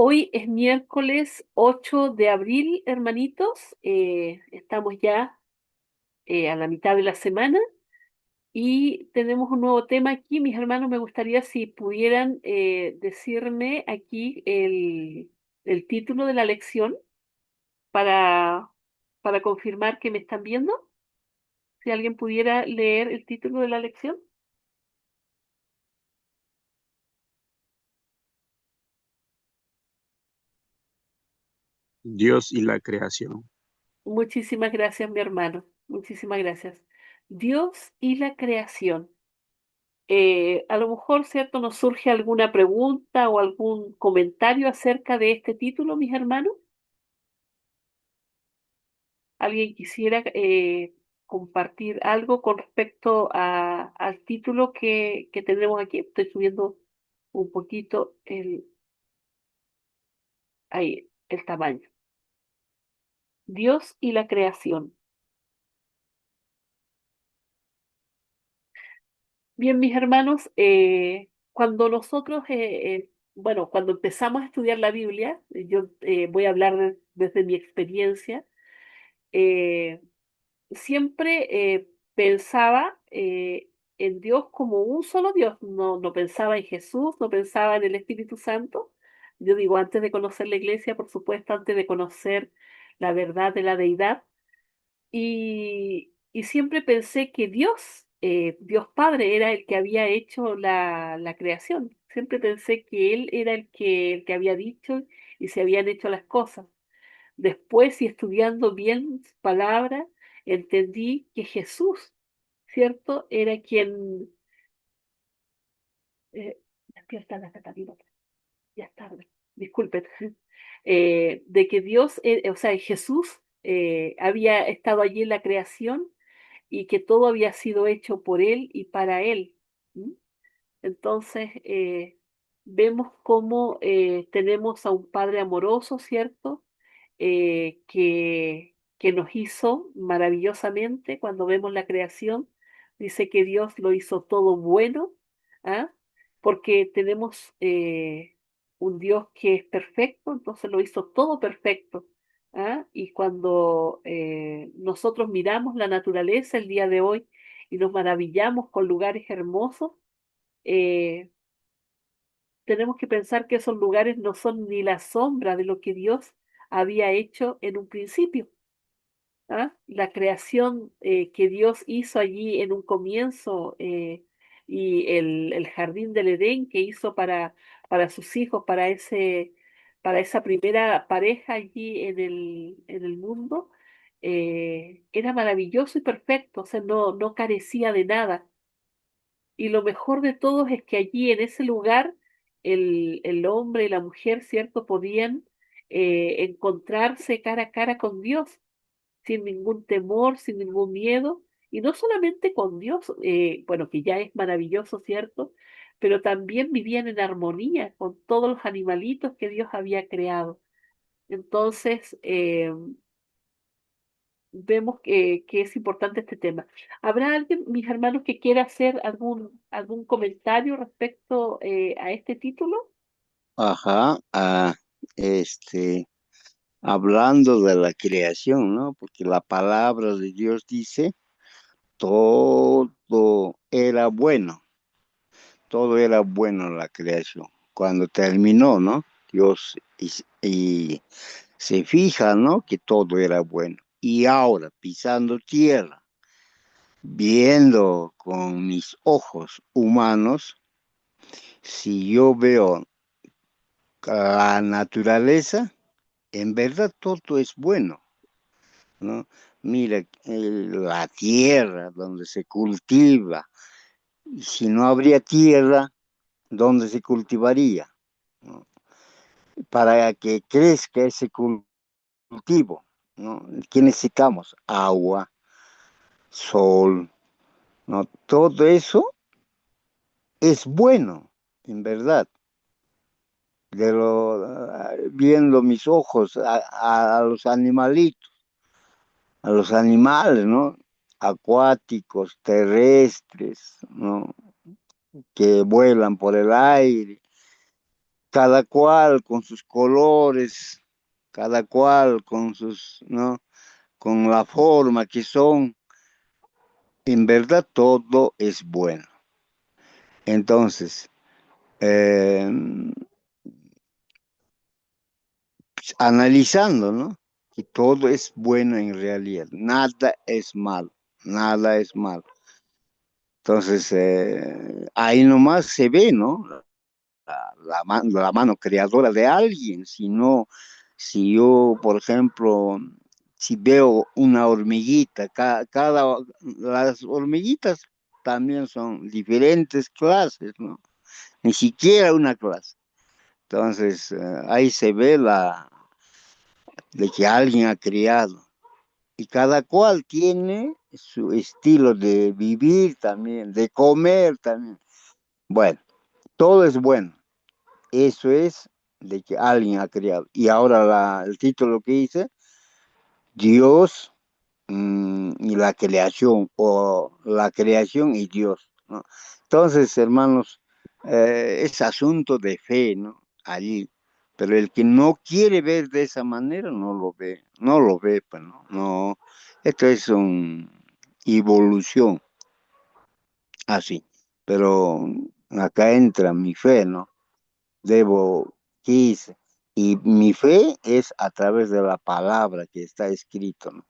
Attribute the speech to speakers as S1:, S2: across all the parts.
S1: Hoy es miércoles 8 de abril, hermanitos. Estamos ya a la mitad de la semana y tenemos un nuevo tema aquí. Mis hermanos, me gustaría si pudieran decirme aquí el título de la lección para, para confirmar que me están viendo. Si alguien pudiera leer el título de la lección.
S2: Dios y la creación.
S1: Muchísimas gracias, mi hermano. Muchísimas gracias. Dios y la creación. A lo mejor, ¿cierto? Nos surge alguna pregunta o algún comentario acerca de este título, mis hermanos. ¿Alguien quisiera compartir algo con respecto al título que tenemos aquí? Estoy subiendo un poquito ahí, el tamaño. Dios y la creación. Bien, mis hermanos, cuando nosotros, bueno, cuando empezamos a estudiar la Biblia, yo voy a hablar desde mi experiencia. eh, Siempre pensaba en Dios como un solo Dios, no pensaba en Jesús, no pensaba en el Espíritu Santo. Yo digo, antes de conocer la iglesia, por supuesto, antes de conocer la verdad de la deidad, y siempre pensé que Dios, Dios Padre, era el que había hecho la creación. Siempre pensé que Él era el que había dicho y se habían hecho las cosas. Después, y estudiando bien su palabra, entendí que Jesús, ¿cierto? Era quien... despierta la Catalina, ya es tarde, disculpen. De que Dios, o sea, Jesús había estado allí en la creación y que todo había sido hecho por Él y para Él. ¿M? Entonces, vemos cómo tenemos a un Padre amoroso, ¿cierto? Que nos hizo maravillosamente cuando vemos la creación. Dice que Dios lo hizo todo bueno, ¿ah? Porque tenemos un Dios que es perfecto, entonces lo hizo todo perfecto. ¿Ah? Y cuando nosotros miramos la naturaleza el día de hoy y nos maravillamos con lugares hermosos, eh, tenemos que pensar que esos lugares no son ni la sombra de lo que Dios había hecho en un principio. ¿Ah? La creación que Dios hizo allí en un comienzo y el jardín del Edén que hizo para sus hijos, para esa primera pareja allí en el mundo, era maravilloso y perfecto, o sea, no carecía de nada. Y lo mejor de todo es que allí en ese lugar el hombre y la mujer, ¿cierto?, podían encontrarse cara a cara con Dios sin ningún temor, sin ningún miedo, y no solamente con Dios, bueno, que ya es maravilloso, ¿cierto? Pero también vivían en armonía con todos los animalitos que Dios había creado. Entonces, vemos que es importante este tema. ¿Habrá alguien, mis hermanos, que quiera hacer algún comentario respecto a este título?
S3: Ajá, este, hablando de la creación, ¿no? Porque la palabra de Dios dice, todo todo era bueno en la creación. Cuando terminó, ¿no? Dios y se fija, ¿no? Que todo era bueno. Y ahora, pisando tierra, viendo con mis ojos humanos, si yo veo la naturaleza, en verdad todo es bueno, ¿no? Mira, la tierra donde se cultiva, y si no habría tierra, ¿dónde se cultivaría? ¿No? Para que crezca ese cultivo, ¿no? ¿Qué necesitamos? Agua, sol, ¿no? Todo eso es bueno, en verdad. Viendo mis ojos a los animalitos, a los animales, ¿no? Acuáticos, terrestres, ¿no? Que vuelan por el aire. cada cual con sus colores, cada cual con sus, ¿no? Con la forma que son, en verdad todo es bueno. Entonces, eh, analizando, ¿no? Que todo es bueno en realidad, nada es malo, nada es malo. Entonces, ahí nomás se ve, ¿no? La mano creadora de alguien, si no, si yo, por ejemplo, si veo una hormiguita, las hormiguitas también son diferentes clases, ¿no? Ni siquiera una clase. Entonces, ahí se ve de que alguien ha creado. Y cada cual tiene su estilo de vivir también, de comer también. Bueno, todo es bueno. Eso es de que alguien ha creado. Y ahora el título que dice, Dios y la creación, o la creación y Dios, ¿no? Entonces, hermanos, es asunto de fe, ¿no? Allí. Pero el que no quiere ver de esa manera, no lo ve, no lo ve, pues, no, no. Esto es una evolución, así. Pero acá entra mi fe, ¿no? Debo, quise. Y mi fe es a través de la palabra que está escrito, ¿no?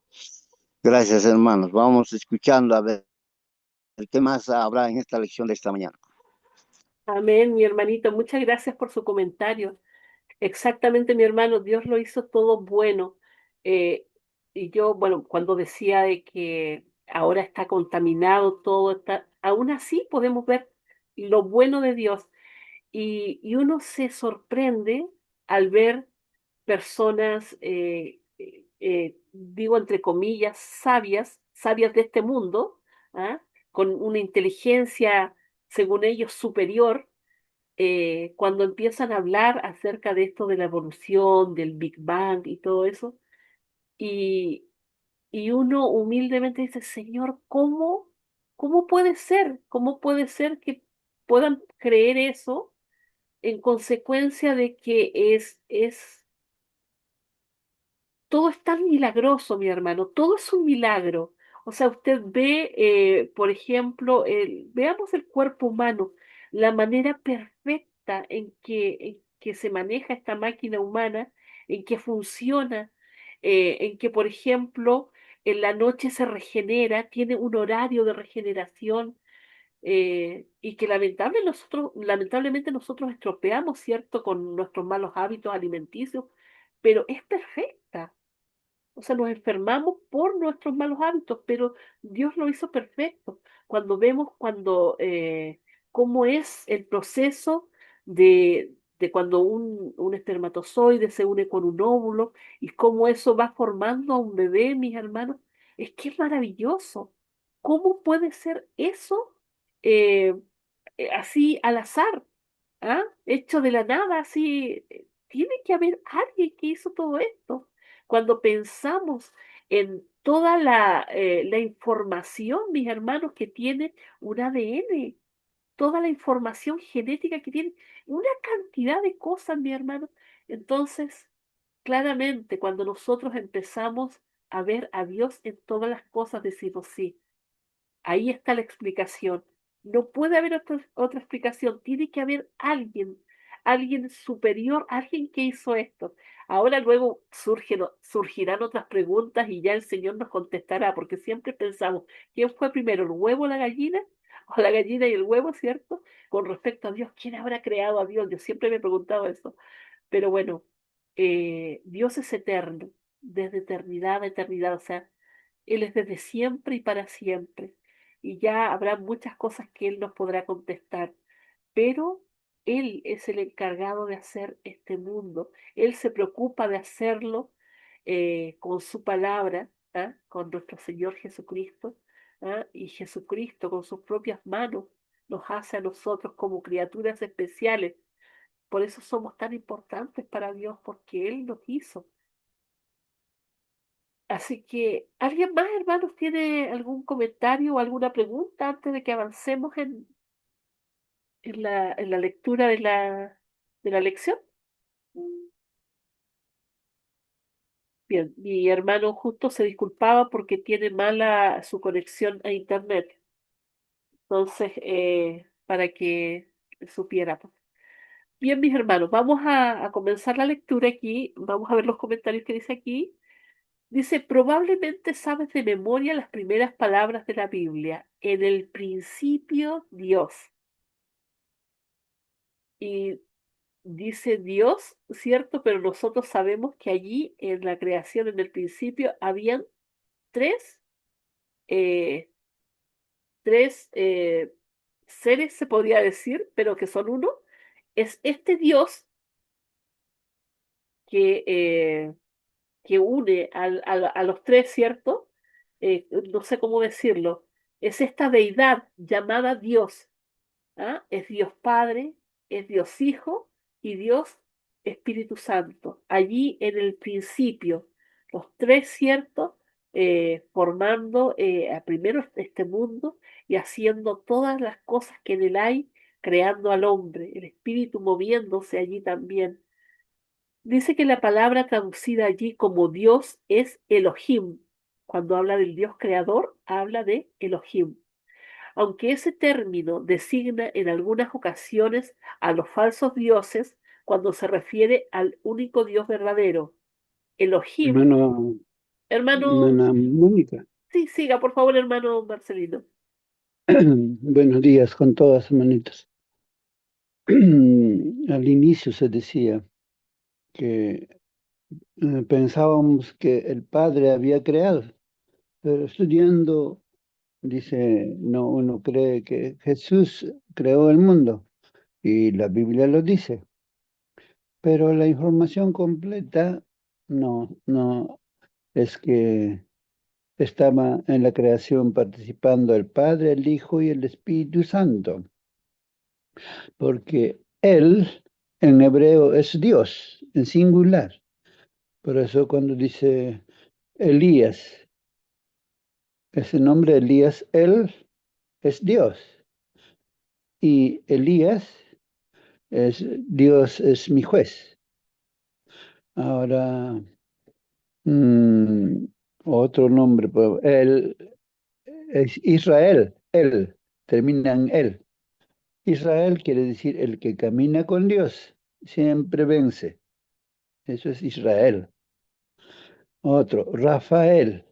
S3: Gracias, hermanos. Vamos escuchando a ver qué más habrá en esta lección de esta mañana.
S1: Amén, mi hermanito. Muchas gracias por su comentario. Exactamente, mi hermano, Dios lo hizo todo bueno. Eh, y yo, bueno, cuando decía de que ahora está contaminado todo, aún así podemos ver lo bueno de Dios. Y uno se sorprende al ver personas, digo entre comillas, sabias, sabias de este mundo, ¿ah? Con una inteligencia, según ellos, superior, cuando empiezan a hablar acerca de esto de la evolución, del Big Bang y todo eso, y, y uno humildemente dice, Señor, ¿cómo puede ser? ¿Cómo puede ser que puedan creer eso en consecuencia de que todo es tan milagroso, mi hermano, todo es un milagro. O sea, usted ve, por ejemplo, veamos el cuerpo humano, la manera perfecta en que se maneja esta máquina humana, en que funciona, en que, por ejemplo, en la noche se regenera, tiene un horario de regeneración, y que lamentablemente nosotros estropeamos, ¿cierto?, con nuestros malos hábitos alimenticios, pero es perfecta. O sea, nos enfermamos por nuestros malos hábitos, pero Dios lo hizo perfecto. Cuando vemos cómo es el proceso de cuando un espermatozoide se une con un óvulo y cómo eso va formando a un bebé, mis hermanos, es que es maravilloso. ¿Cómo puede ser eso eh, así al azar? ¿Ah? Hecho de la nada, así. Tiene que haber alguien que hizo todo esto. Cuando pensamos en toda la información, mis hermanos, que tiene un ADN, toda la información genética que tiene, una cantidad de cosas, mi hermano. Entonces, claramente, cuando nosotros empezamos a ver a Dios en todas las cosas, decimos sí. Ahí está la explicación. No puede haber otra explicación. Tiene que haber alguien, alguien superior, alguien que hizo esto. Ahora luego surgirán otras preguntas y ya el Señor nos contestará, porque siempre pensamos, ¿quién fue primero, el huevo o la gallina? O la gallina y el huevo, ¿cierto? Con respecto a Dios, ¿quién habrá creado a Dios? Yo siempre me he preguntado eso. Pero bueno, Dios es eterno, desde eternidad a eternidad. O sea, él es desde siempre y para siempre. Y ya habrá muchas cosas que Él nos podrá contestar, pero Él es el encargado de hacer este mundo. Él se preocupa de hacerlo con su palabra, ¿ah? Con nuestro Señor Jesucristo, ¿ah? Y Jesucristo con sus propias manos nos hace a nosotros como criaturas especiales. Por eso somos tan importantes para Dios, porque Él nos hizo. Así que, ¿alguien más, hermanos, tiene algún comentario o alguna pregunta antes de que avancemos en la lectura de de la lección? Bien, mi hermano justo se disculpaba porque tiene mala su conexión a internet. Entonces, para que supiéramos. Bien, mis hermanos, vamos a comenzar la lectura aquí. Vamos a ver los comentarios que dice aquí. Dice, probablemente sabes de memoria las primeras palabras de la Biblia. En el principio, Dios. Y dice Dios, ¿cierto? Pero nosotros sabemos que allí en la creación, en el principio, habían tres, eh, tres seres, se podría decir, pero que son uno. Es este Dios que, que une a los tres, ¿cierto? No sé cómo decirlo. Es esta deidad llamada Dios. ¿Ah? Es Dios Padre, es Dios Hijo y Dios Espíritu Santo. Allí en el principio, los tres, ¿cierto? Formando primero este mundo y haciendo todas las cosas que en él hay, creando al hombre, el Espíritu moviéndose allí también. Dice que la palabra traducida allí como Dios es Elohim. Cuando habla del Dios creador, habla de Elohim. Aunque ese término designa en algunas ocasiones a los falsos dioses cuando se refiere al único Dios verdadero. Elohim,
S2: Hermano,
S1: hermano,
S2: hermana Mónica,
S1: sí, siga, por favor, hermano Marcelino.
S2: buenos días con todas, hermanitos. Al inicio se decía que pensábamos que el Padre había creado, pero estudiando, dice, no, uno cree que Jesús creó el mundo y la Biblia lo dice, pero la información completa no es que estaba en la creación participando el Padre, el Hijo y el Espíritu Santo, porque Él en hebreo es Dios, en singular. Por eso cuando dice Elías, ese nombre Elías, Él es Dios. Y Elías es Dios es mi juez. Ahora, mm, otro nombre, pues, Él es Israel, Él, termina en Él. Israel quiere decir el que camina con Dios, siempre vence. Eso es Israel. Otro, Rafael.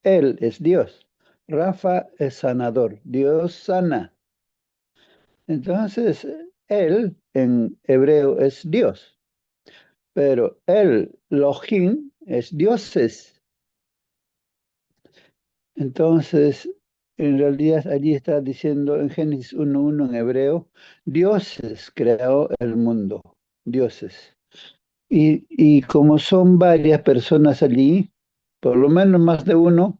S2: Él es Dios. Rafa es sanador. Dios sana. Entonces, él en hebreo es Dios. Pero el Elohim es dioses. Entonces, en realidad allí está diciendo en Génesis 1:1 en hebreo, dioses creó el mundo. Dioses. Y como son varias personas allí, por lo menos más de uno,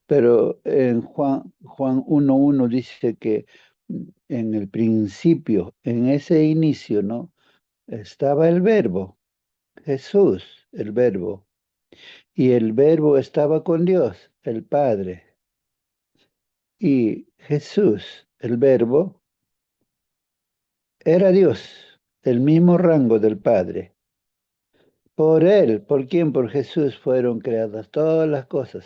S2: pero en Juan 1:1 dice que en el principio, en ese inicio, ¿no? Estaba el verbo, Jesús, el verbo, y el verbo estaba con Dios, el Padre, y Jesús, el verbo, era Dios, el mismo rango del Padre. Por él, ¿por quién? Por Jesús fueron creadas todas las cosas.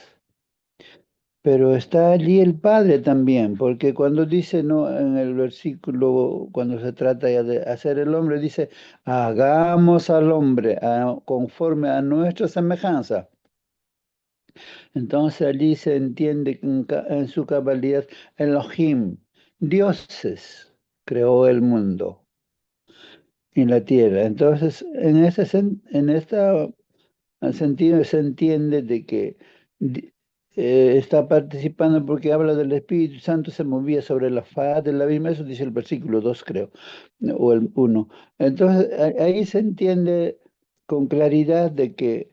S2: Pero está allí el Padre también, porque cuando dice, no, en el versículo, cuando se trata ya de hacer el hombre, dice, hagamos al hombre conforme a nuestra semejanza. Entonces allí se entiende en su cabalidad Elohim, dioses, creó el mundo y la tierra. Entonces, en esta sentido se entiende de que está participando porque habla del Espíritu Santo, se movía sobre la faz de la misma, eso dice el versículo 2 creo, o el 1. Entonces ahí se entiende con claridad de que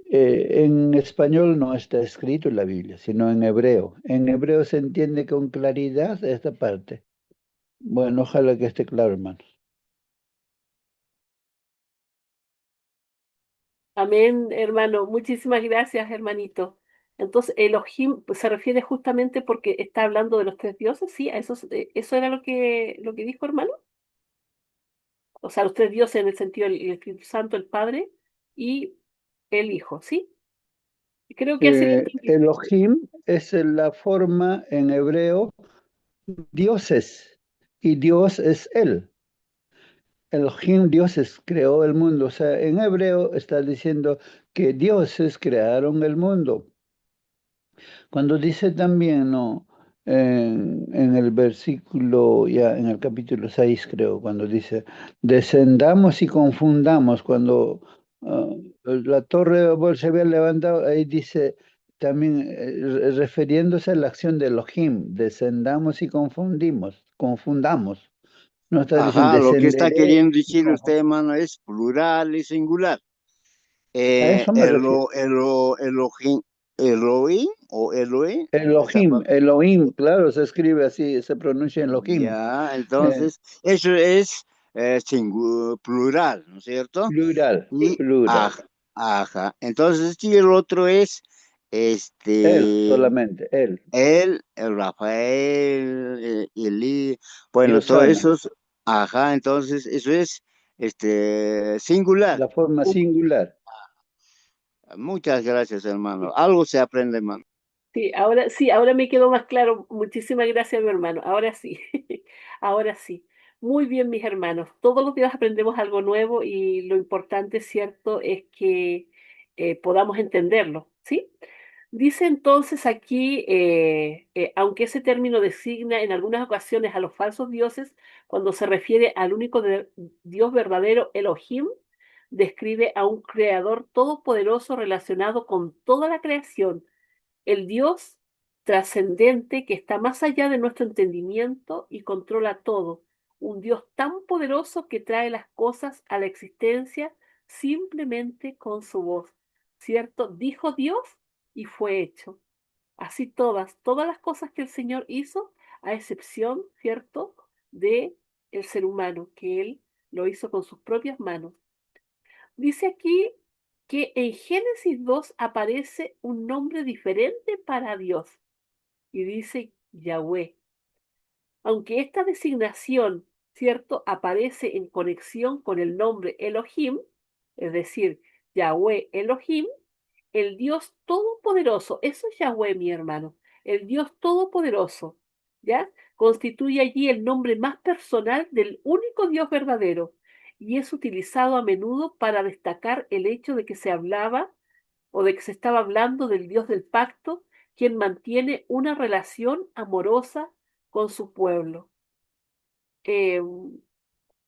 S2: en español no está escrito en la Biblia, sino en hebreo. En hebreo se entiende con claridad esta parte. Bueno, ojalá que esté claro, hermano.
S1: Amén, hermano. Muchísimas gracias, hermanito. Entonces, Elohim pues, se refiere justamente porque está hablando de los tres dioses, ¿sí? ¿A eso, eso era lo que dijo, hermano? O sea, los tres dioses en el sentido del Espíritu Santo, el Padre y el Hijo, ¿sí? Creo que así lo entendí.
S2: Elohim es la forma en hebreo dioses y Dios es Él. Elohim, dioses, creó el mundo. O sea, en hebreo está diciendo que dioses crearon el mundo. Cuando dice también, ¿no? En el versículo, ya en el capítulo 6 creo, cuando dice, descendamos y confundamos, cuando la torre de Babel se había levantado, ahí dice también, refiriéndose a la acción de Elohim, descendamos y confundamos. No está diciendo
S3: Ajá, lo que está
S2: descenderé,
S3: queriendo decir
S2: no,
S3: usted, hermano, es plural y singular.
S2: a eso me refiero.
S3: Elohim, Elohim o Elohim, esa
S2: Elohim,
S3: palabra.
S2: Elohim, claro, se escribe así, se pronuncia Elohim.
S3: Ya,
S2: Eh,
S3: entonces, eso es plural, ¿no es cierto?
S2: Plural,
S3: Y,
S2: plural.
S3: ajá, entonces, sí, el otro es,
S2: Él,
S3: este,
S2: solamente, él.
S3: el Rafael, Eli, bueno, todos
S2: Diosana,
S3: esos, ajá, entonces, eso es, singular.
S2: la forma singular.
S3: Muchas gracias, hermano. Algo se aprende, hermano.
S1: Sí, ahora me quedó más claro. Muchísimas gracias, mi hermano. Ahora sí, ahora sí. Muy bien, mis hermanos. Todos los días aprendemos algo nuevo y lo importante, cierto, es que podamos entenderlo, ¿sí? Dice entonces aquí, aunque ese término designa en algunas ocasiones a los falsos dioses, cuando se refiere al único Dios verdadero, Elohim, describe a un creador todopoderoso relacionado con toda la creación, el Dios trascendente que está más allá de nuestro entendimiento y controla todo, un Dios tan poderoso que trae las cosas a la existencia simplemente con su voz, ¿cierto? Dijo Dios y fue hecho. Así todas las cosas que el Señor hizo, a excepción, ¿cierto?, de el ser humano, que Él lo hizo con sus propias manos. Dice aquí que en Génesis 2 aparece un nombre diferente para Dios y dice Yahweh. Aunque esta designación, ¿cierto?, aparece en conexión con el nombre Elohim, es decir, Yahweh Elohim, el Dios Todopoderoso, eso es Yahweh, mi hermano, el Dios Todopoderoso, ¿ya? Constituye allí el nombre más personal del único Dios verdadero y es utilizado a menudo para destacar el hecho de que se hablaba o de que se estaba hablando del Dios del pacto, quien mantiene una relación amorosa con su pueblo. Eh,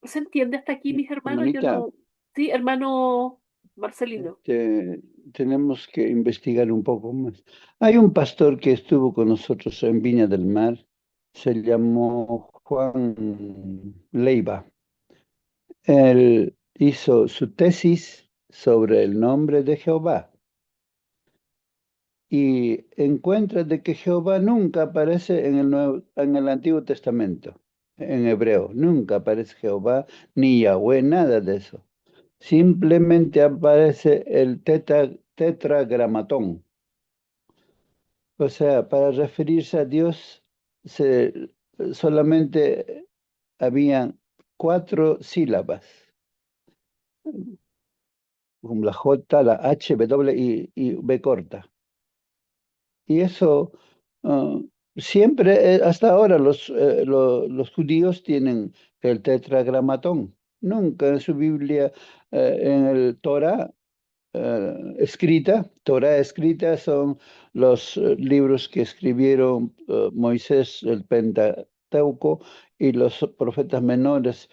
S1: ¿Se entiende hasta aquí, mis hermanos? Yo
S2: Hermanita,
S1: no. Sí, hermano Marcelino.
S2: tenemos que investigar un poco más. Hay un pastor que estuvo con nosotros en Viña del Mar, se llamó Juan Leiva. Él hizo su tesis sobre el nombre de Jehová y encuentra de que Jehová nunca aparece en el Antiguo Testamento, en hebreo. Nunca aparece Jehová ni Yahweh, nada de eso. Simplemente aparece el tetragramatón. O sea, para referirse a Dios solamente habían cuatro sílabas, como la J, la H, W y B corta. Y eso ah, siempre, hasta ahora, los judíos tienen el tetragramatón. Nunca en su Biblia, en el Torah escrita son los libros que escribieron Moisés, el Pentateuco, y los profetas menores,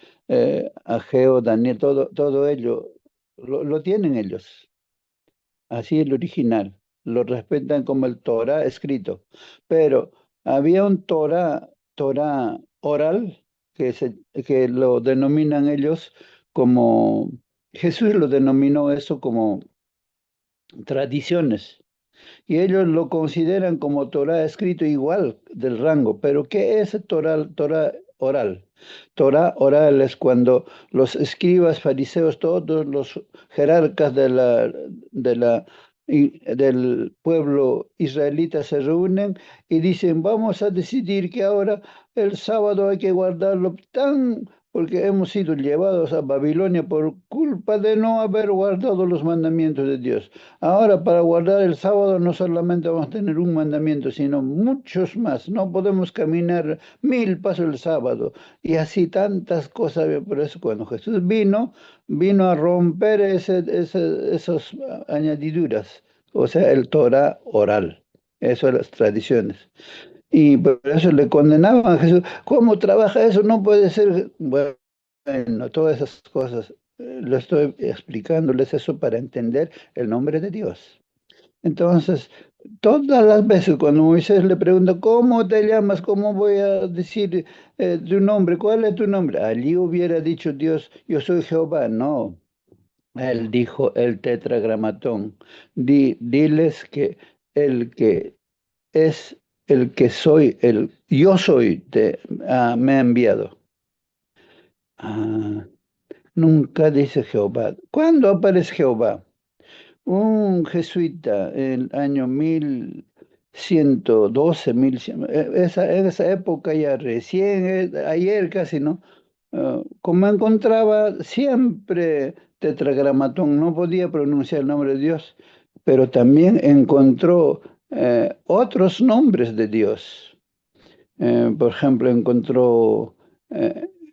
S2: Ageo, Daniel, todo ello, lo tienen ellos. Así el original. Lo respetan como el Torah escrito. Pero había un Torah oral que lo denominan ellos como, Jesús lo denominó eso como tradiciones. Y ellos lo consideran como Torah escrito igual del rango. Pero ¿qué es Torah oral? Torah oral es cuando los escribas, fariseos, todos los jerarcas del pueblo israelita se reúnen y dicen, vamos a decidir que ahora el sábado hay que guardarlo tan porque hemos sido llevados a Babilonia por culpa de no haber guardado los mandamientos de Dios. Ahora, para guardar el sábado, no solamente vamos a tener un mandamiento, sino muchos más. No podemos caminar 1000 pasos el sábado. Y así tantas cosas. Por eso, cuando Jesús vino a romper esas añadiduras, o sea, el Torah oral. Eso, las tradiciones. Y por eso le condenaban a Jesús. ¿Cómo trabaja eso? No puede ser. Bueno, todas esas cosas, lo estoy explicándoles eso para entender el nombre de Dios. Entonces, todas las veces cuando Moisés le pregunta, ¿cómo te llamas? ¿Cómo voy a decir tu nombre? ¿Cuál es tu nombre? Allí hubiera dicho Dios, yo soy Jehová. No, él dijo el tetragramatón. Diles que el que es el que soy, el yo soy, me ha enviado. Ah, nunca dice Jehová. ¿Cuándo aparece Jehová? Un jesuita en el año 1112, 1100, en esa época ya recién, ayer casi, ¿no? Como encontraba siempre tetragramatón, no podía pronunciar el nombre de Dios, pero también encontró otros nombres de Dios. Por ejemplo, encontró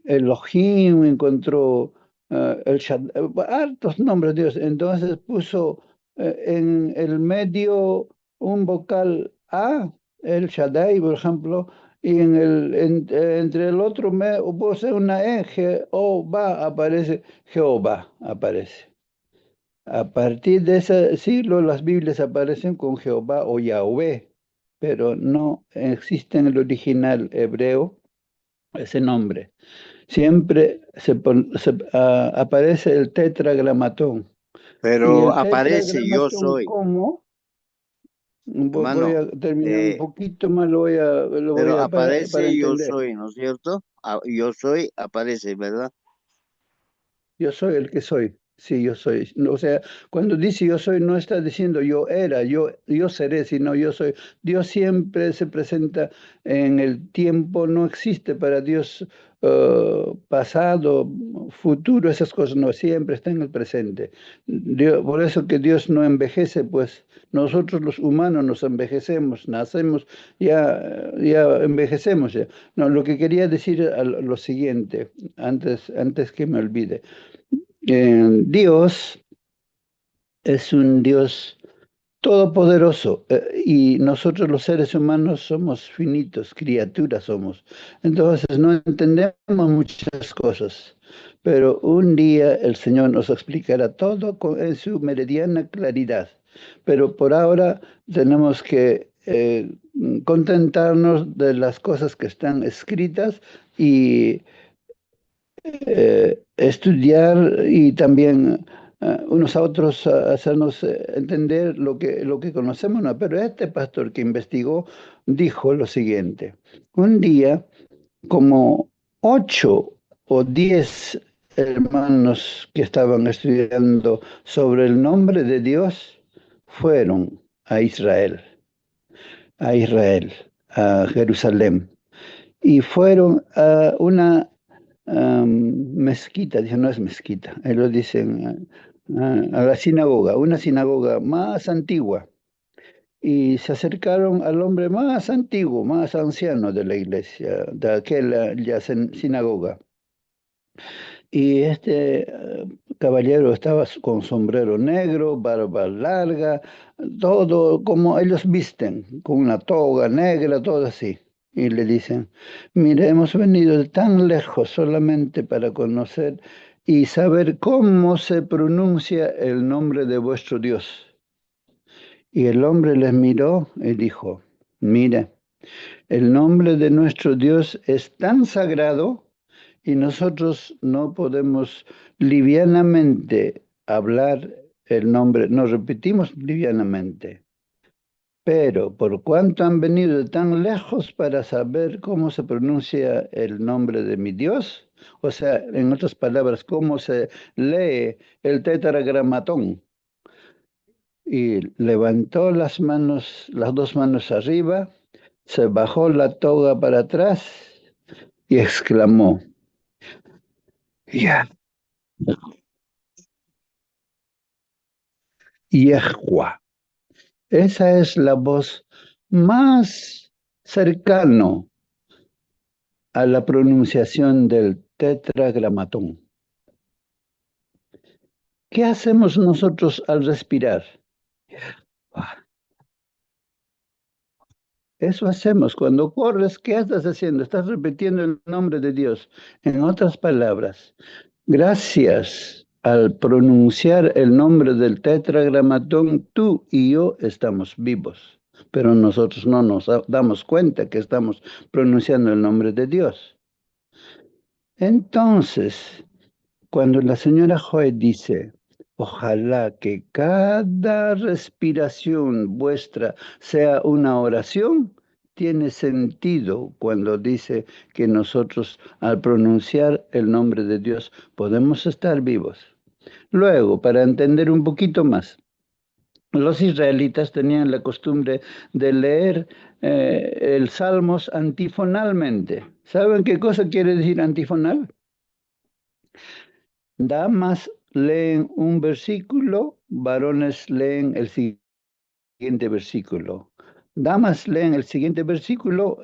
S2: Elohim, encontró el Shaddai, hartos nombres de Dios. Entonces puso en el medio un vocal A, el Shaddai, por ejemplo, y entre el otro puse una E, Jehová, aparece Jehová, aparece. A partir de ese siglo, las Biblias aparecen con Jehová o Yahweh, pero no existe en el original hebreo ese nombre. Siempre aparece el tetragramatón. Y
S3: Pero
S2: el
S3: aparece yo
S2: tetragramatón,
S3: soy,
S2: ¿cómo? Voy
S3: hermano.
S2: a terminar un
S3: eh,
S2: poquito más, lo voy
S3: pero
S2: a para
S3: aparece yo
S2: entender.
S3: soy, ¿no es cierto? Ah, yo soy, aparece, ¿verdad?
S2: Yo soy el que soy. Sí, yo soy. O sea, cuando dice yo soy, no está diciendo yo era, yo seré, sino yo soy. Dios siempre se presenta en el tiempo, no existe para Dios pasado, futuro, esas cosas, no, siempre está en el presente. Por eso que Dios no envejece, pues nosotros los humanos nos envejecemos, nacemos, ya envejecemos ya. No, lo que quería decir lo siguiente, antes que me olvide. Dios es un Dios todopoderoso y nosotros los seres humanos somos finitos, criaturas somos. Entonces no entendemos muchas cosas, pero un día el Señor nos explicará todo en su meridiana claridad. Pero por ahora tenemos que contentarnos de las cosas que están escritas y estudiar y también unos a otros hacernos entender lo que conocemos, ¿no? Pero este pastor que investigó dijo lo siguiente: un día, como 8 o 10 hermanos que estaban estudiando sobre el nombre de Dios fueron a Israel, a Israel, a Jerusalén, y fueron a una mezquita, dice, no es mezquita, ahí lo dicen, a la sinagoga, una sinagoga más antigua, y se acercaron al hombre más antiguo, más anciano de la iglesia, de aquella ya sinagoga. Y este caballero estaba con sombrero negro, barba larga, todo como ellos visten, con una toga negra, todo así. Y le dicen, mire, hemos venido de tan lejos solamente para conocer y saber cómo se pronuncia el nombre de vuestro Dios. Y el hombre les miró y dijo, mire, el nombre de nuestro Dios es tan sagrado y nosotros no podemos livianamente hablar el nombre, nos repetimos livianamente, pero por cuanto han venido de tan lejos para saber cómo se pronuncia el nombre de mi Dios, o sea, en otras palabras, cómo se lee el tetragramatón, y levantó las manos, las dos manos arriba, se bajó la toga para atrás y exclamó, Ya. Yahweh. Esa es la voz más cercano a la pronunciación del tetragramatón. ¿Qué hacemos nosotros al respirar? Eso hacemos. Cuando corres, ¿qué estás haciendo? Estás repitiendo el nombre de Dios. En otras palabras, gracias al pronunciar el nombre del tetragramatón, tú y yo estamos vivos. Pero nosotros no nos damos cuenta que estamos pronunciando el nombre de Dios. Entonces, cuando la señora Joy dice, ojalá que cada respiración vuestra sea una oración, tiene sentido cuando dice que nosotros al pronunciar el nombre de Dios podemos estar vivos. Luego, para entender un poquito más, los israelitas tenían la costumbre de leer el Salmos antifonalmente. ¿Saben qué cosa quiere decir antifonal? Damas leen un versículo, varones leen el siguiente versículo. Damas leen el siguiente versículo,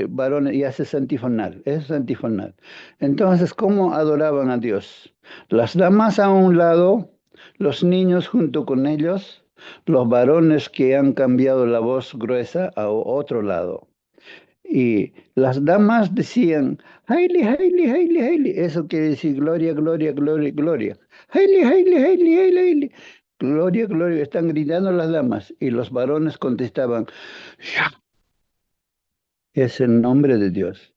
S2: varones, y hace antifonal. Eso es antifonal. Entonces, ¿cómo adoraban a Dios? Las damas a un lado, los niños junto con ellos, los varones que han cambiado la voz gruesa a otro lado. Y las damas decían, Haile, Haile, Haile, Haile. Eso quiere decir gloria, gloria, gloria, gloria. Haile, Haile, Haile, Haile, Haile. Gloria, gloria. Están gritando las damas. Y los varones contestaban, "Ya". Es el nombre de Dios.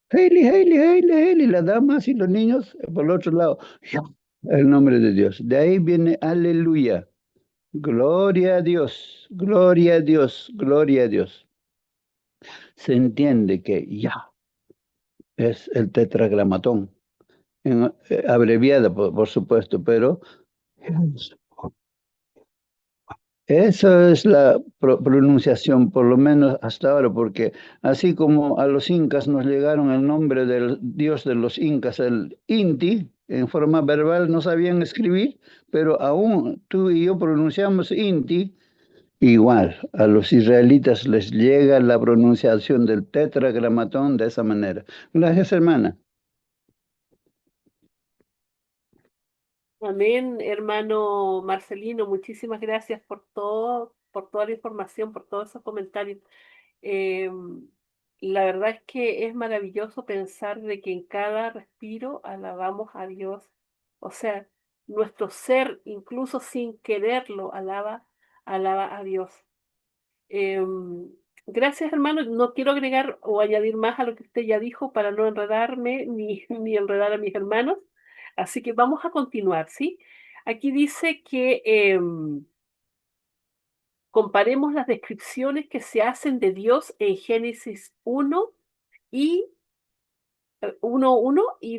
S2: Haile, Haile, Haile, Haile. Las damas y los niños por el otro lado. "Ya". El nombre de Dios. De ahí viene aleluya. Gloria a Dios, gloria a Dios, gloria a Dios. Se entiende que ya es el tetragramatón. Abreviada, por supuesto, pero esa es la pronunciación, por lo menos hasta ahora, porque así como a los incas nos llegaron el nombre del dios de los incas, el Inti, en forma verbal no sabían escribir, pero aún tú y yo pronunciamos Inti, igual a los israelitas les llega la pronunciación del tetragramatón de esa manera. Gracias, hermana.
S1: Amén, hermano Marcelino, muchísimas gracias por todo, por toda la información, por todos esos comentarios. Eh, la verdad es que es maravilloso pensar de que en cada respiro alabamos a Dios. O sea, nuestro ser, incluso sin quererlo, alaba a Dios. Gracias, hermano. No quiero agregar o añadir más a lo que usted ya dijo para no enredarme ni enredar a mis hermanos. Así que vamos a continuar, ¿sí? Aquí dice que comparemos las descripciones que se hacen de Dios en Génesis 1 y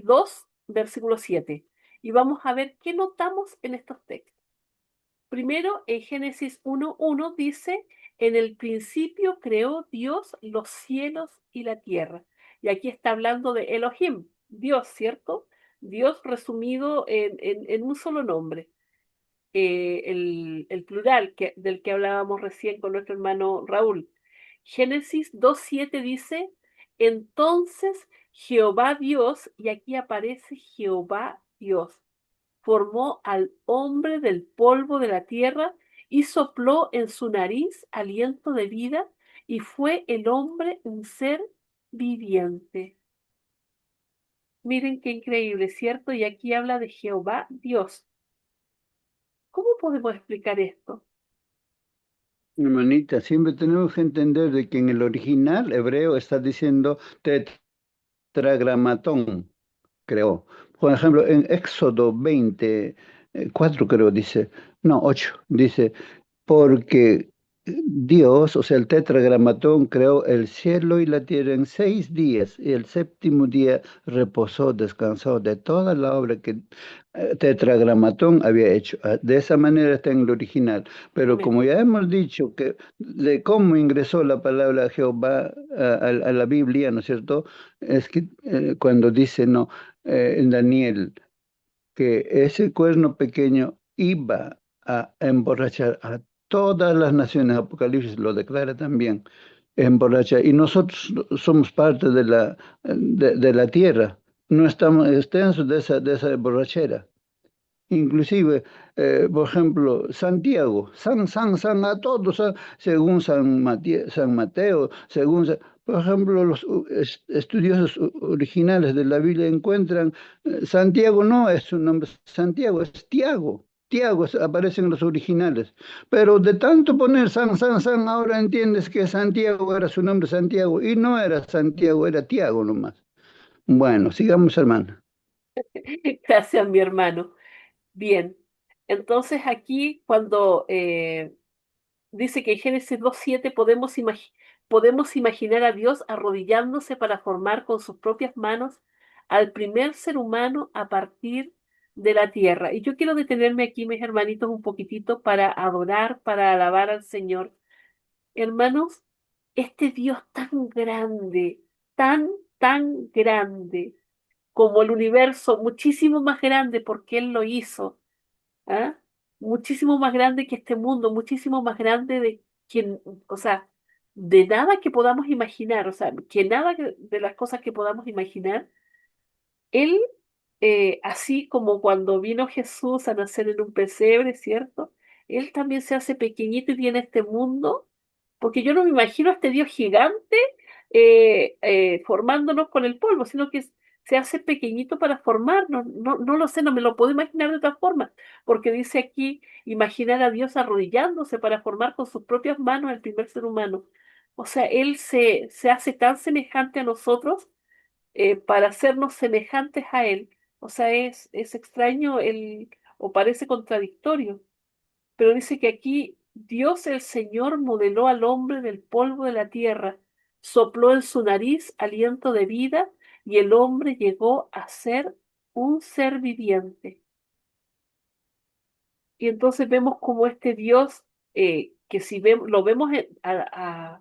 S1: 2, versículo 7. Y vamos a ver qué notamos en estos textos. Primero, en Génesis 1:1 dice, en el principio creó Dios los cielos y la tierra. Y aquí está hablando de Elohim, Dios, ¿cierto? Dios resumido en un solo nombre. El plural del que hablábamos recién con nuestro hermano Raúl. Génesis 2:7 dice, entonces Jehová Dios, y aquí aparece Jehová Dios, formó al hombre del polvo de la tierra y sopló en su nariz aliento de vida, y fue el hombre un ser viviente. Miren qué increíble, ¿cierto? Y aquí habla de Jehová Dios. ¿Cómo podemos explicar esto?
S2: Hermanita, siempre tenemos que entender de que en el original hebreo está diciendo tetragramatón, creo. Por ejemplo, en Éxodo 20, 4 creo dice, no, 8 dice, porque Dios, o sea, el tetragramatón, creó el cielo y la tierra en 6 días y el séptimo día reposó, descansó de toda la obra que tetragramatón había hecho. De esa manera está en el original. Pero
S1: Amén.
S2: como ya hemos dicho que de cómo ingresó la palabra Jehová a la Biblia, ¿no es cierto? Es que cuando dice, no. en Daniel, que ese cuerno pequeño iba a emborrachar a todas las naciones. Apocalipsis lo declara también, emborrachar. Y nosotros somos parte de la tierra, no estamos extensos de esa borrachera. Inclusive, por ejemplo, Santiago, San a todos, según San Mateo, por ejemplo, los estudiosos originales de la Biblia encuentran, Santiago no es su nombre, Santiago es Tiago. Tiago aparece en los originales, pero de tanto poner San, ahora entiendes que Santiago era su nombre Santiago, y no era Santiago, era Tiago nomás. Bueno, sigamos, hermano.
S1: Gracias, mi hermano. Bien, entonces aquí cuando dice que en Génesis 2:7 podemos imaginar a Dios arrodillándose para formar con sus propias manos al primer ser humano a partir de la tierra. Y yo quiero detenerme aquí, mis hermanitos, un poquitito para adorar, para alabar al Señor. Hermanos, este Dios tan grande, tan, tan grande como el universo, muchísimo más grande porque Él lo hizo, ¿ah? Muchísimo más grande que este mundo, muchísimo más grande de quien, o sea, de nada que podamos imaginar, o sea, que nada de las cosas que podamos imaginar, él, así como cuando vino Jesús a nacer en un pesebre, ¿cierto? Él también se hace pequeñito y viene a este mundo, porque yo no me imagino a este Dios gigante formándonos con el polvo, sino que se hace pequeñito para formarnos. No, no lo sé, no me lo puedo imaginar de otra forma, porque dice aquí, imaginar a Dios arrodillándose para formar con sus propias manos el primer ser humano. O sea, Él se hace tan semejante a nosotros para hacernos semejantes a Él. O sea, es extraño o parece contradictorio, pero dice que aquí Dios el Señor modeló al hombre del polvo de la tierra, sopló en su nariz aliento de vida y el hombre llegó a ser un ser viviente. Y entonces vemos como este Dios, que si lo vemos a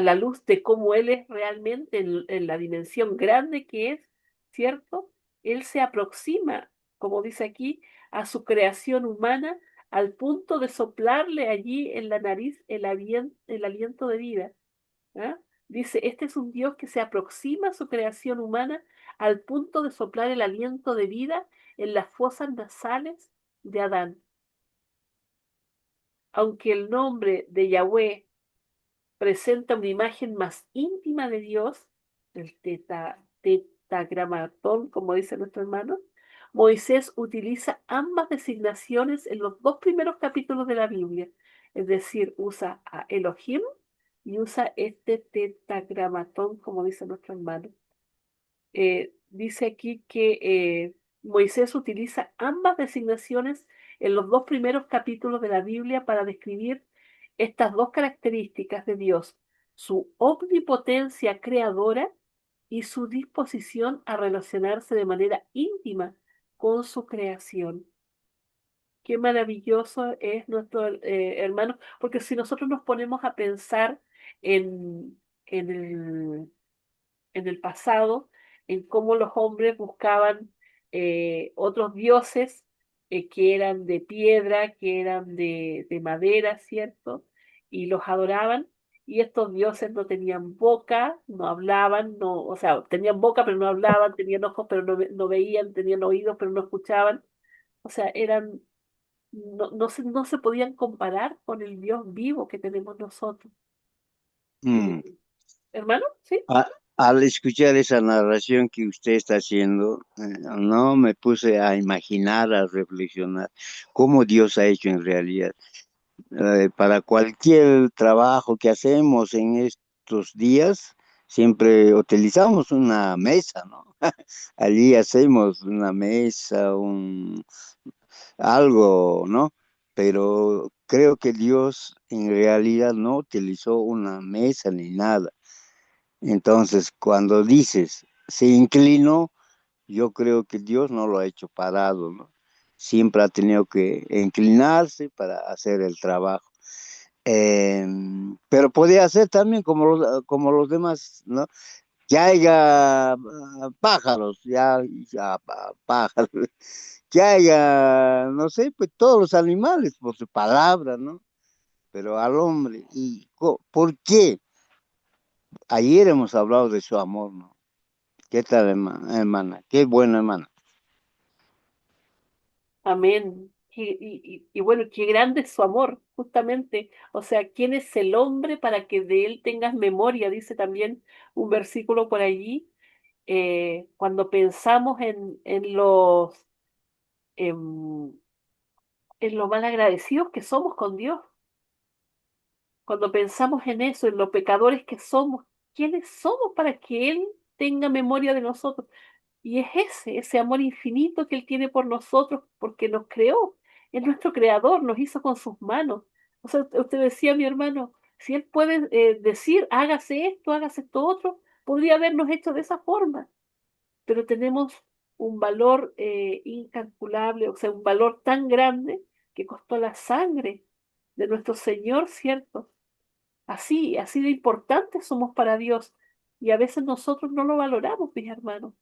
S1: la luz de cómo Él es realmente en la dimensión grande que es, ¿cierto? Él se aproxima, como dice aquí, a su creación humana al punto de soplarle allí en la nariz el aliento de vida. ¿Ah? Dice, este es un Dios que se aproxima a su creación humana al punto de soplar el aliento de vida en las fosas nasales de Adán. Aunque el nombre de Yahweh presenta una imagen más íntima de Dios, el tetagramatón, como dice nuestro hermano, Moisés utiliza ambas designaciones en los dos primeros capítulos de la Biblia. Es decir, usa a Elohim y usa este tetagramatón, como dice nuestro hermano. Dice aquí que Moisés utiliza ambas designaciones en los dos primeros capítulos de la Biblia para describir estas dos características de Dios, su omnipotencia creadora y su disposición a relacionarse de manera íntima con su creación. Qué maravilloso es nuestro hermano, porque si nosotros nos ponemos a pensar en, en en el pasado, en cómo los hombres buscaban otros dioses que eran de piedra, que eran de madera, ¿cierto? Y los adoraban. Y estos dioses no tenían boca, no hablaban, no, o sea, tenían boca pero no hablaban, tenían ojos pero no veían, tenían oídos pero no escuchaban. O sea, no se podían comparar con el Dios vivo que tenemos nosotros.
S3: Mm.
S1: Eh, Hermano, ¿sí?
S3: Al escuchar esa narración que usted está haciendo, no me puse a imaginar, a reflexionar cómo Dios ha hecho en realidad. Para cualquier trabajo que hacemos en estos días, siempre utilizamos una mesa, ¿no? Allí hacemos una mesa, algo, ¿no? Pero creo que Dios en realidad no utilizó una mesa ni nada. Entonces, cuando dices, se inclinó, yo creo que Dios no lo ha hecho parado, ¿no? Siempre ha tenido que inclinarse para hacer el trabajo. Pero podía hacer también como los demás, ¿no? que haya pájaros, pájaros, que haya, no sé, pues todos los animales por su palabra, ¿no? Pero al hombre, ¿por qué? Ayer hemos hablado de su amor, ¿no? ¿Qué tal, hermana? Qué buena hermana.
S1: Amén. Y bueno, qué grande es su amor, justamente. O sea, ¿quién es el hombre para que de él tengas memoria? Dice también un versículo por allí. Cuando pensamos en, en lo mal agradecidos que somos con Dios, cuando pensamos en eso, en los pecadores que somos, ¿quiénes somos para que Él tenga memoria de nosotros? Y es ese amor infinito que Él tiene por nosotros, porque nos creó, es nuestro creador, nos hizo con sus manos. O sea, usted decía, mi hermano, si Él puede decir, hágase esto otro, podría habernos hecho de esa forma, pero tenemos un valor incalculable, o sea, un valor tan grande que costó la sangre de nuestro Señor, ¿cierto? Así de importantes somos para Dios. Y a veces nosotros no lo valoramos, mis hermanos.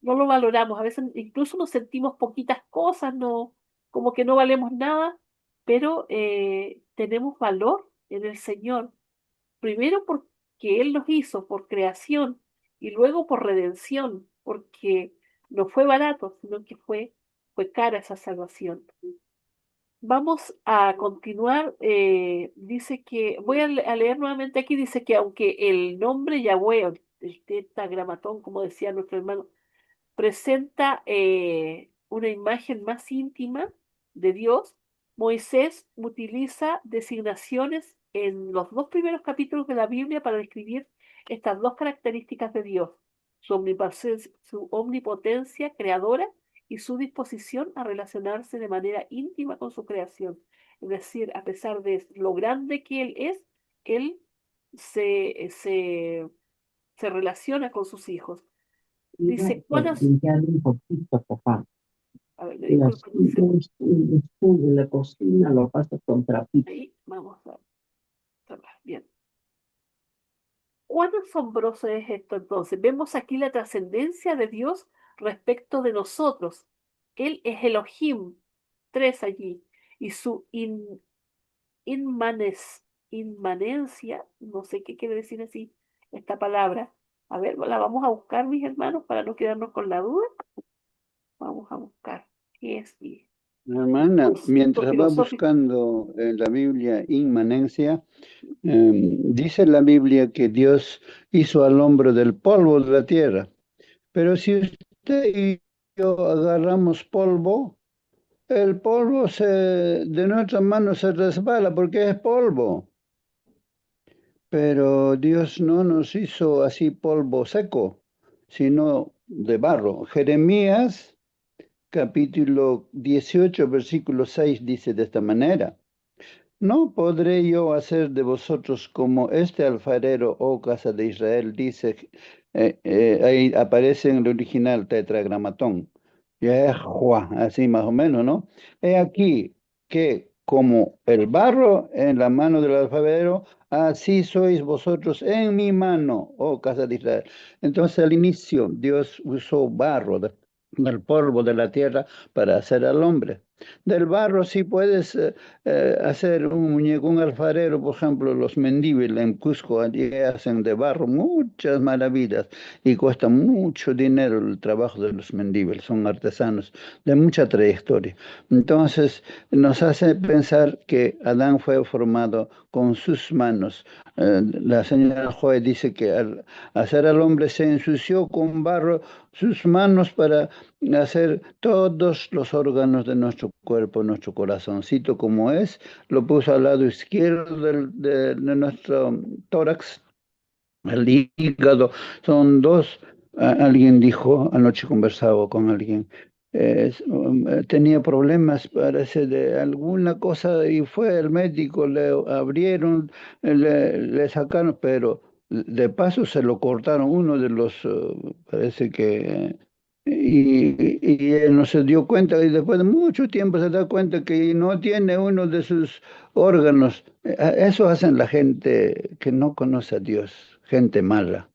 S1: No lo valoramos. A veces incluso nos sentimos poquitas cosas, no, como que no valemos nada, pero tenemos valor en el Señor. Primero porque Él nos hizo por creación y luego por redención, porque no fue barato, sino que fue cara esa salvación. Vamos a continuar. Dice que, voy a leer nuevamente aquí, dice que aunque el nombre Yahweh, o el tetragramatón, como decía nuestro hermano, presenta una imagen más íntima de Dios, Moisés utiliza designaciones en los dos primeros capítulos de la Biblia para describir estas dos características de Dios, su omnipotencia creadora y su disposición a relacionarse de manera íntima con su creación. Es decir, a pesar de lo grande que Él es, Él se, se, se relaciona con sus hijos.
S4: Mira,
S1: Dice, ¿cuántas?
S4: limpiarle un poquito, papá.
S1: A ver, me
S4: Las,
S1: disculpen un segundo.
S4: un spoon de la cocina lo pasa con trapito.
S1: Ahí vamos a cerrar. Bien. ¿Cuán asombroso es esto entonces? Vemos aquí la trascendencia de Dios respecto de nosotros. Él es Elohim, tres allí, y su inmanencia, no sé qué quiere decir así esta palabra. A ver, la vamos a buscar, mis hermanos, para no quedarnos con la duda. Vamos a buscar qué es
S2: Hermana,
S1: concepto
S2: mientras va
S1: filosófico.
S2: buscando en la Biblia inmanencia, dice la Biblia que Dios hizo al hombre del polvo de la tierra. Pero si usted y yo agarramos polvo, el polvo de nuestras manos se resbala porque es polvo. Pero Dios no nos hizo así polvo seco, sino de barro. Jeremías capítulo 18, versículo 6 dice de esta manera: ¿No podré yo hacer de vosotros como este alfarero, oh casa de Israel? Dice, ahí aparece en el original tetragramatón. Yahua, así más o menos, ¿no? He aquí que como el barro en la mano del alfarero, así sois vosotros en mi mano, oh casa de Israel. Entonces al inicio Dios usó barro del polvo de la tierra para hacer al hombre. Del barro sí puedes hacer un muñeco, un alfarero, por ejemplo, los mendíbil en Cusco, allí hacen de barro muchas maravillas y cuesta mucho dinero el trabajo de los mendíbil, son artesanos de mucha trayectoria. Entonces, nos hace pensar que Adán fue formado con sus manos. La señora Joy dice que al hacer al hombre se ensució con barro sus manos para hacer todos los órganos de nuestro cuerpo, nuestro corazoncito como es, lo puso al lado izquierdo de nuestro tórax, el hígado, son dos. Alguien dijo, anoche conversaba con alguien, tenía problemas, parece, de alguna cosa y fue el médico, le abrieron, le sacaron, pero de paso se lo cortaron uno de los, parece que y él no se dio cuenta y después de mucho tiempo se da cuenta que no tiene uno de sus órganos. Eso hacen la gente que no conoce a Dios, gente mala.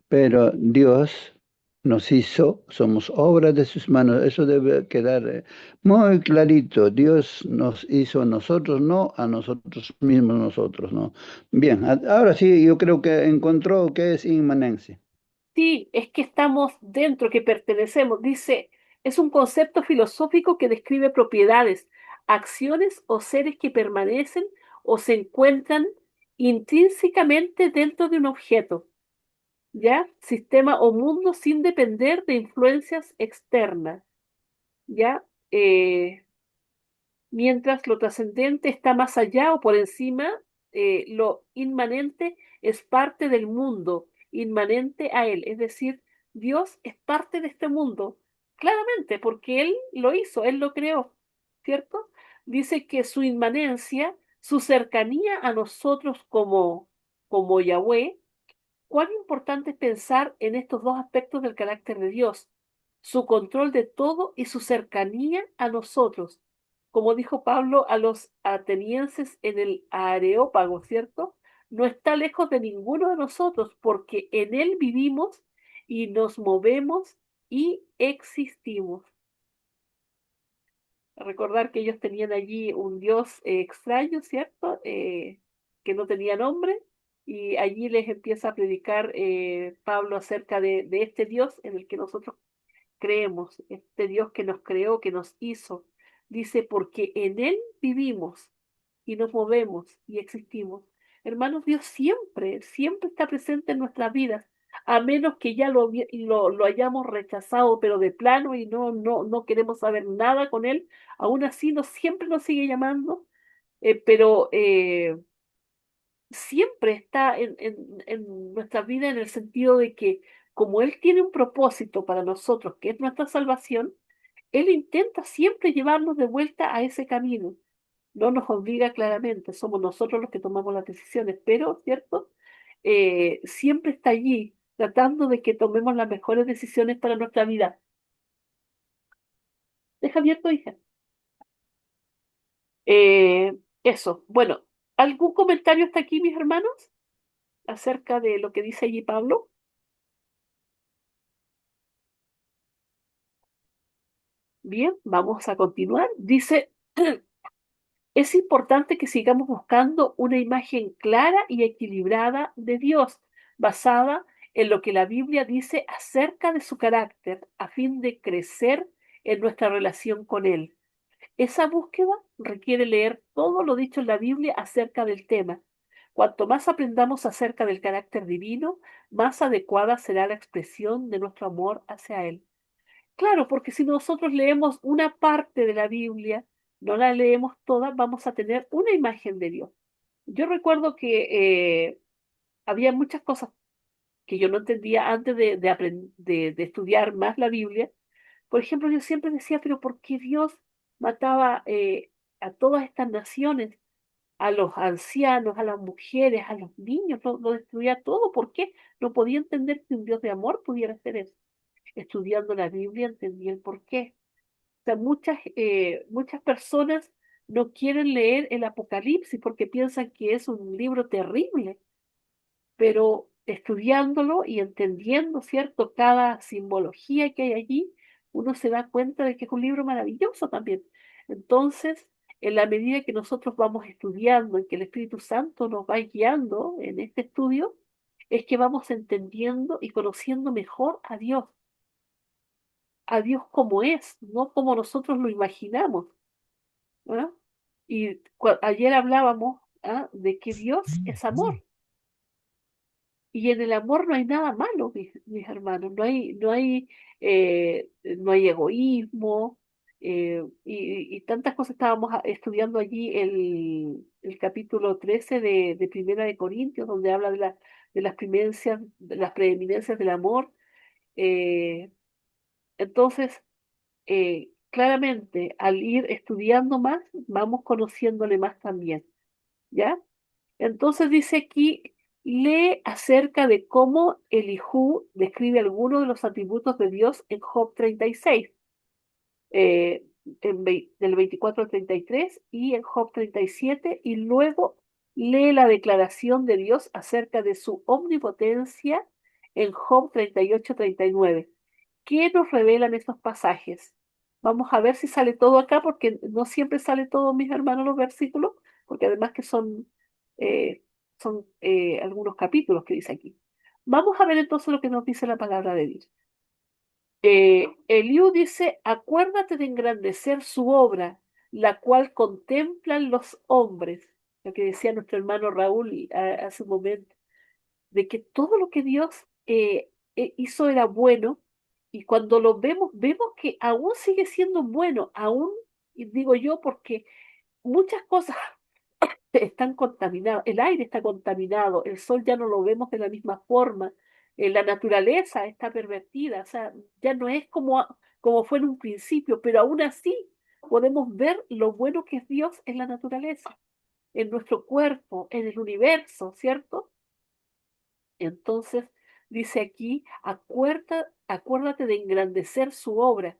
S2: pero Dios nos hizo, somos obras de sus manos. Eso debe quedar muy clarito. Dios nos hizo a nosotros, no a nosotros mismos nosotros, ¿no? Bien, ahora sí, yo creo que encontró qué es inmanencia.
S1: Sí, es que estamos dentro, que pertenecemos. Dice, es un concepto filosófico que describe propiedades, acciones o seres que permanecen o se encuentran intrínsecamente dentro de un objeto, ¿ya? Sistema o mundo sin depender de influencias externas, ¿ya? Mientras lo trascendente está más allá o por encima, lo inmanente es parte del mundo, inmanente a él. Es decir, Dios es parte de este mundo, claramente, porque Él lo hizo, Él lo creó, ¿cierto? Dice que su inmanencia, su cercanía a nosotros como Yahweh. Cuán importante es pensar en estos dos aspectos del carácter de Dios, su control de todo y su cercanía a nosotros. Como dijo Pablo a los atenienses en el Areópago, ¿cierto? No está lejos de ninguno de nosotros, porque en él vivimos y nos movemos y existimos. Recordar que ellos tenían allí un dios extraño, ¿cierto? Que no tenía nombre, y allí les empieza a predicar Pablo acerca de este Dios en el que nosotros creemos, este Dios que nos creó, que nos hizo. Dice, porque en Él vivimos y nos movemos y existimos. Hermanos, Dios siempre, siempre está presente en nuestras vidas, a menos que ya lo hayamos rechazado, pero de plano y no queremos saber nada con Él. Aún así, siempre nos sigue llamando, pero siempre está en nuestra vida en el sentido de que como Él tiene un propósito para nosotros, que es nuestra salvación, Él intenta siempre llevarnos de vuelta a ese camino. No nos obliga claramente, somos nosotros los que tomamos las decisiones, pero, ¿cierto? Siempre está allí, tratando de que tomemos las mejores decisiones para nuestra vida. Deja abierto, hija. Eso, bueno, ¿algún comentario hasta aquí, mis hermanos, acerca de lo que dice allí Pablo? Bien, vamos a continuar. Dice, es importante que sigamos buscando una imagen clara y equilibrada de Dios, basada en lo que la Biblia dice acerca de su carácter, a fin de crecer en nuestra relación con Él. Esa búsqueda requiere leer todo lo dicho en la Biblia acerca del tema. Cuanto más aprendamos acerca del carácter divino, más adecuada será la expresión de nuestro amor hacia Él. Claro, porque si nosotros leemos una parte de la Biblia, no la leemos toda, vamos a tener una imagen de Dios. Yo recuerdo que había muchas cosas que yo no entendía antes de estudiar más la Biblia. Por ejemplo, yo siempre decía, pero ¿por qué Dios mataba a todas estas naciones, a los ancianos, a las mujeres, a los niños, lo destruía todo? ¿Por qué? No podía entender que un Dios de amor pudiera hacer eso. Estudiando la Biblia entendí el por qué. O sea, muchas personas no quieren leer el Apocalipsis porque piensan que es un libro terrible, pero estudiándolo y entendiendo, ¿cierto?, cada simbología que hay allí, uno se da cuenta de que es un libro maravilloso también. Entonces, en la medida que nosotros vamos estudiando y que el Espíritu Santo nos va guiando en este estudio, es que vamos entendiendo y conociendo mejor a Dios como es, no como nosotros lo imaginamos. ¿Ah? Y ayer hablábamos, ¿ah?, de que Dios es amor. Y en el amor no hay nada malo, mis hermanos. No hay egoísmo, y tantas cosas. Estábamos estudiando allí el capítulo 13 de Primera de Corintios, donde habla de las preeminencias del amor. Eh, entonces, claramente, al ir estudiando más, vamos conociéndole más también, ¿ya? Entonces dice aquí, lee acerca de cómo Elijú describe algunos de los atributos de Dios en Job 36, del 24 al 33 y en Job 37, y luego lee la declaración de Dios acerca de su omnipotencia en Job 38-39. ¿Qué nos revelan estos pasajes? Vamos a ver si sale todo acá, porque no siempre sale todo, mis hermanos, los versículos, porque además que son algunos capítulos que dice aquí. Vamos a ver entonces lo que nos dice la palabra de Dios. Eliú dice, acuérdate de engrandecer su obra, la cual contemplan los hombres, lo que decía nuestro hermano Raúl hace un momento, de que todo lo que Dios hizo era bueno, y cuando lo vemos, vemos que aún sigue siendo bueno, aún, y digo yo, porque muchas cosas están contaminadas, el aire está contaminado, el sol ya no lo vemos de la misma forma, la naturaleza está pervertida, o sea, ya no es como fue en un principio, pero aún así podemos ver lo bueno que es Dios en la naturaleza, en nuestro cuerpo, en el universo, ¿cierto? Entonces, dice aquí, acuérdate de engrandecer su obra.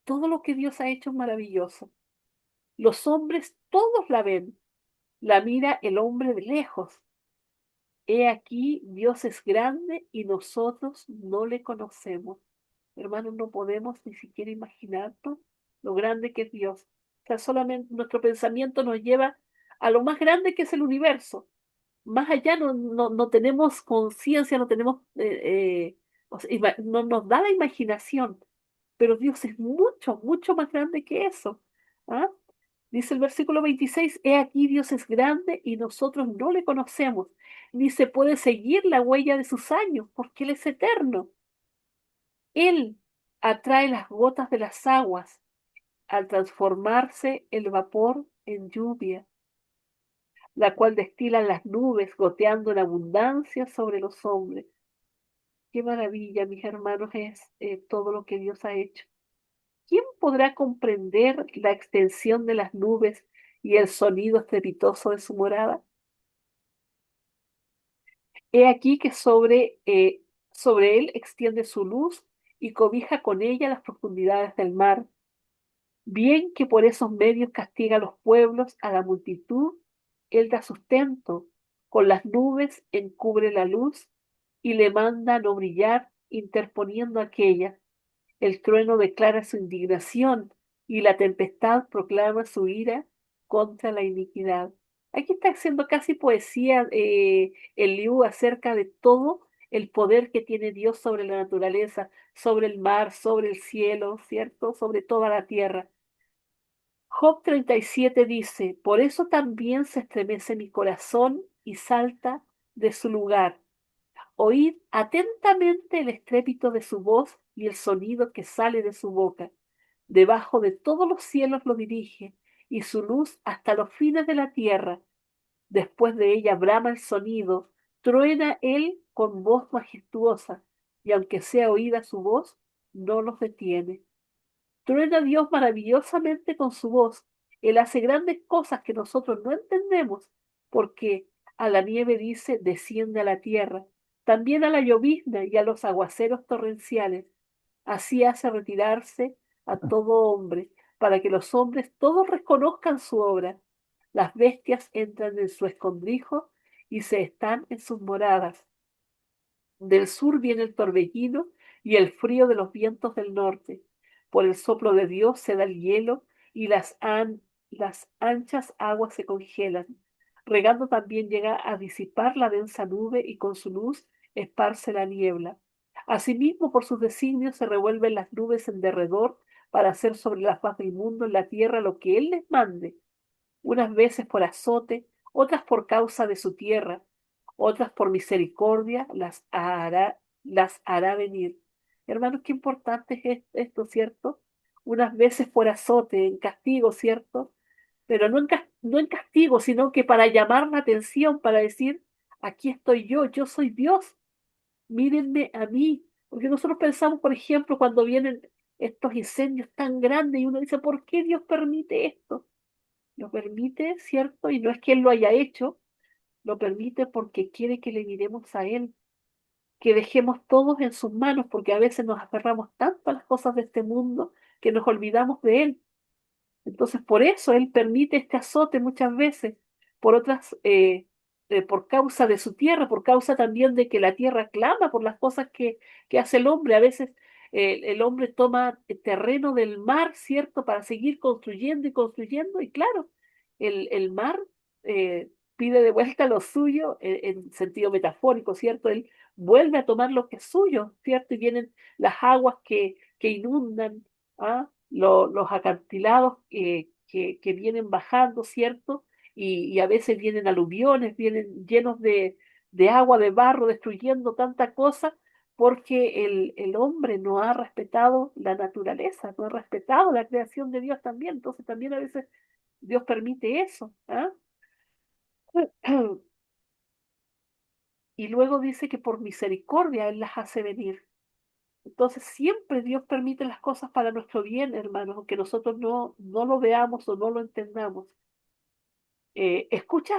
S1: Todo lo que Dios ha hecho es maravilloso. Los hombres todos la ven, la mira el hombre de lejos. He aquí, Dios es grande y nosotros no le conocemos. Hermanos, no podemos ni siquiera imaginarnos lo grande que es Dios. O sea, solamente nuestro pensamiento nos lleva a lo más grande que es el universo. Más allá no tenemos conciencia, no tenemos, o sea, no nos da la imaginación, pero Dios es mucho, mucho más grande que eso. ¿Ah? Dice el versículo 26, he aquí Dios es grande y nosotros no le conocemos, ni se puede seguir la huella de sus años, porque Él es eterno. Él atrae las gotas de las aguas al transformarse el vapor en lluvia, la cual destilan las nubes goteando en abundancia sobre los hombres. Qué maravilla, mis hermanos, es todo lo que Dios ha hecho. ¿Quién podrá comprender la extensión de las nubes y el sonido estrepitoso de su morada? He aquí que sobre él extiende su luz y cobija con ella las profundidades del mar. Bien que por esos medios castiga a los pueblos, a la multitud, él da sustento, con las nubes encubre la luz y le manda no brillar, interponiendo aquella. El trueno declara su indignación y la tempestad proclama su ira contra la iniquidad. Aquí está haciendo casi poesía Eliú acerca de todo el poder que tiene Dios sobre la naturaleza, sobre el mar, sobre el cielo, ¿cierto? Sobre toda la tierra. Job 37 dice, por eso también se estremece mi corazón y salta de su lugar. Oíd atentamente el estrépito de su voz y el sonido que sale de su boca. Debajo de todos los cielos lo dirige, y su luz hasta los fines de la tierra. Después de ella brama el sonido, truena él con voz majestuosa, y aunque sea oída su voz, no los detiene. Truena Dios maravillosamente con su voz. Él hace grandes cosas que nosotros no entendemos, porque a la nieve dice, desciende a la tierra, también a la llovizna y a los aguaceros torrenciales. Así hace retirarse a todo hombre, para que los hombres todos reconozcan su obra. Las bestias entran en su escondrijo y se están en sus moradas. Del sur viene el torbellino y el frío de los vientos del norte. Por el soplo de Dios se da el hielo y las anchas aguas se congelan. Regando también llega a disipar la densa nube y con su luz esparce la niebla. Asimismo, por sus designios se revuelven las nubes en derredor para hacer sobre la faz del mundo en la tierra lo que Él les mande, unas veces por azote, otras por causa de su tierra, otras por misericordia las hará venir. Hermanos, qué importante es esto, ¿cierto? Unas veces por azote, en castigo, ¿cierto? Pero no en castigo, sino que para llamar la atención, para decir, aquí estoy yo soy Dios, mírenme a mí. Porque nosotros pensamos, por ejemplo, cuando vienen estos incendios tan grandes y uno dice, ¿por qué Dios permite esto? Lo permite, ¿cierto? Y no es que Él lo haya hecho, lo permite porque quiere que le miremos a Él, que dejemos todos en sus manos, porque a veces nos aferramos tanto a las cosas de este mundo que nos olvidamos de Él. Entonces, por eso Él permite este azote muchas veces, por otras, por causa de su tierra, por causa también de que la tierra clama por las cosas que hace el hombre. A veces el hombre toma terreno del mar, ¿cierto?, para seguir construyendo y construyendo, y claro, el mar pide de vuelta lo suyo en sentido metafórico, ¿cierto? Él vuelve a tomar lo que es suyo, ¿cierto? Y vienen las aguas que inundan, ¿ah? Los acantilados que vienen bajando, ¿cierto? Y a veces vienen aluviones, vienen llenos de agua, de barro, destruyendo tanta cosa, porque el hombre no ha respetado la naturaleza, no ha respetado la creación de Dios también. Entonces también a veces Dios permite eso. ¿Ah? Y luego dice que por misericordia Él las hace venir. Entonces siempre Dios permite las cosas para nuestro bien, hermanos, aunque nosotros no lo veamos o no lo entendamos. Escucha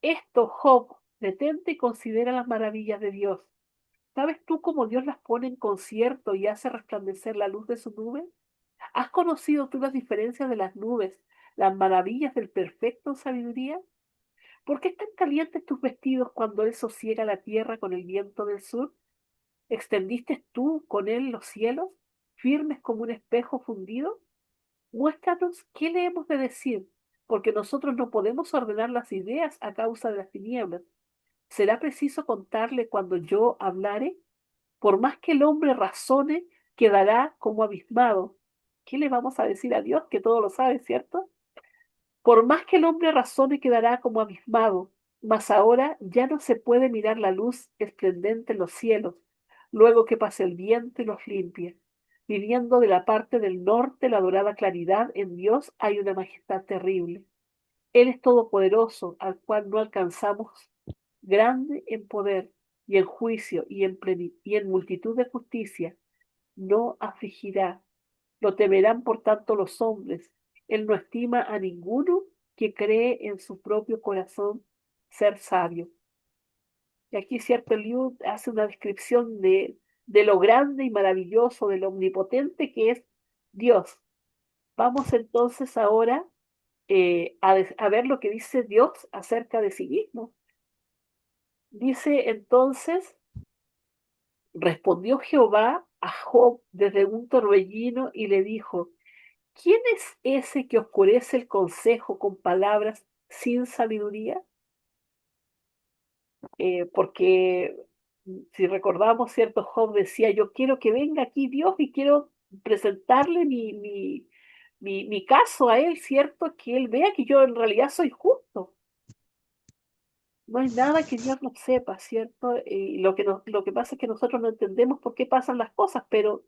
S1: esto, Job, detente y considera las maravillas de Dios. ¿Sabes tú cómo Dios las pone en concierto y hace resplandecer la luz de su nube? ¿Has conocido tú las diferencias de las nubes, las maravillas del perfecto en sabiduría? ¿Por qué están calientes tus vestidos cuando Él sosiega la tierra con el viento del sur? ¿Extendiste tú con Él los cielos, firmes como un espejo fundido? Muéstranos qué le hemos de decir, porque nosotros no podemos ordenar las ideas a causa de las tinieblas. ¿Será preciso contarle cuando yo hablare? Por más que el hombre razone, quedará como abismado. ¿Qué le vamos a decir a Dios que todo lo sabe, cierto? Por más que el hombre razone, quedará como abismado. Mas ahora ya no se puede mirar la luz esplendente en los cielos, luego que pase el viento y los limpie. Viniendo de la parte del norte la dorada claridad, en Dios hay una majestad terrible. Él es todopoderoso, al cual no alcanzamos, grande en poder y en juicio y en multitud de justicia, no afligirá. Lo temerán por tanto los hombres. Él no estima a ninguno que cree en su propio corazón ser sabio. Y aquí, cierto, Liu hace una descripción de lo grande y maravilloso, de lo omnipotente que es Dios. Vamos entonces ahora a ver lo que dice Dios acerca de sí mismo. Dice entonces, respondió Jehová a Job desde un torbellino y le dijo, ¿quién es ese que oscurece el consejo con palabras sin sabiduría? Porque si recordamos, cierto, Job decía, yo quiero que venga aquí Dios y quiero presentarle mi caso a él, cierto, que él vea que yo en realidad soy justo. No hay nada que Dios no sepa, ¿cierto? Y lo que pasa es que nosotros no entendemos por qué pasan las cosas, pero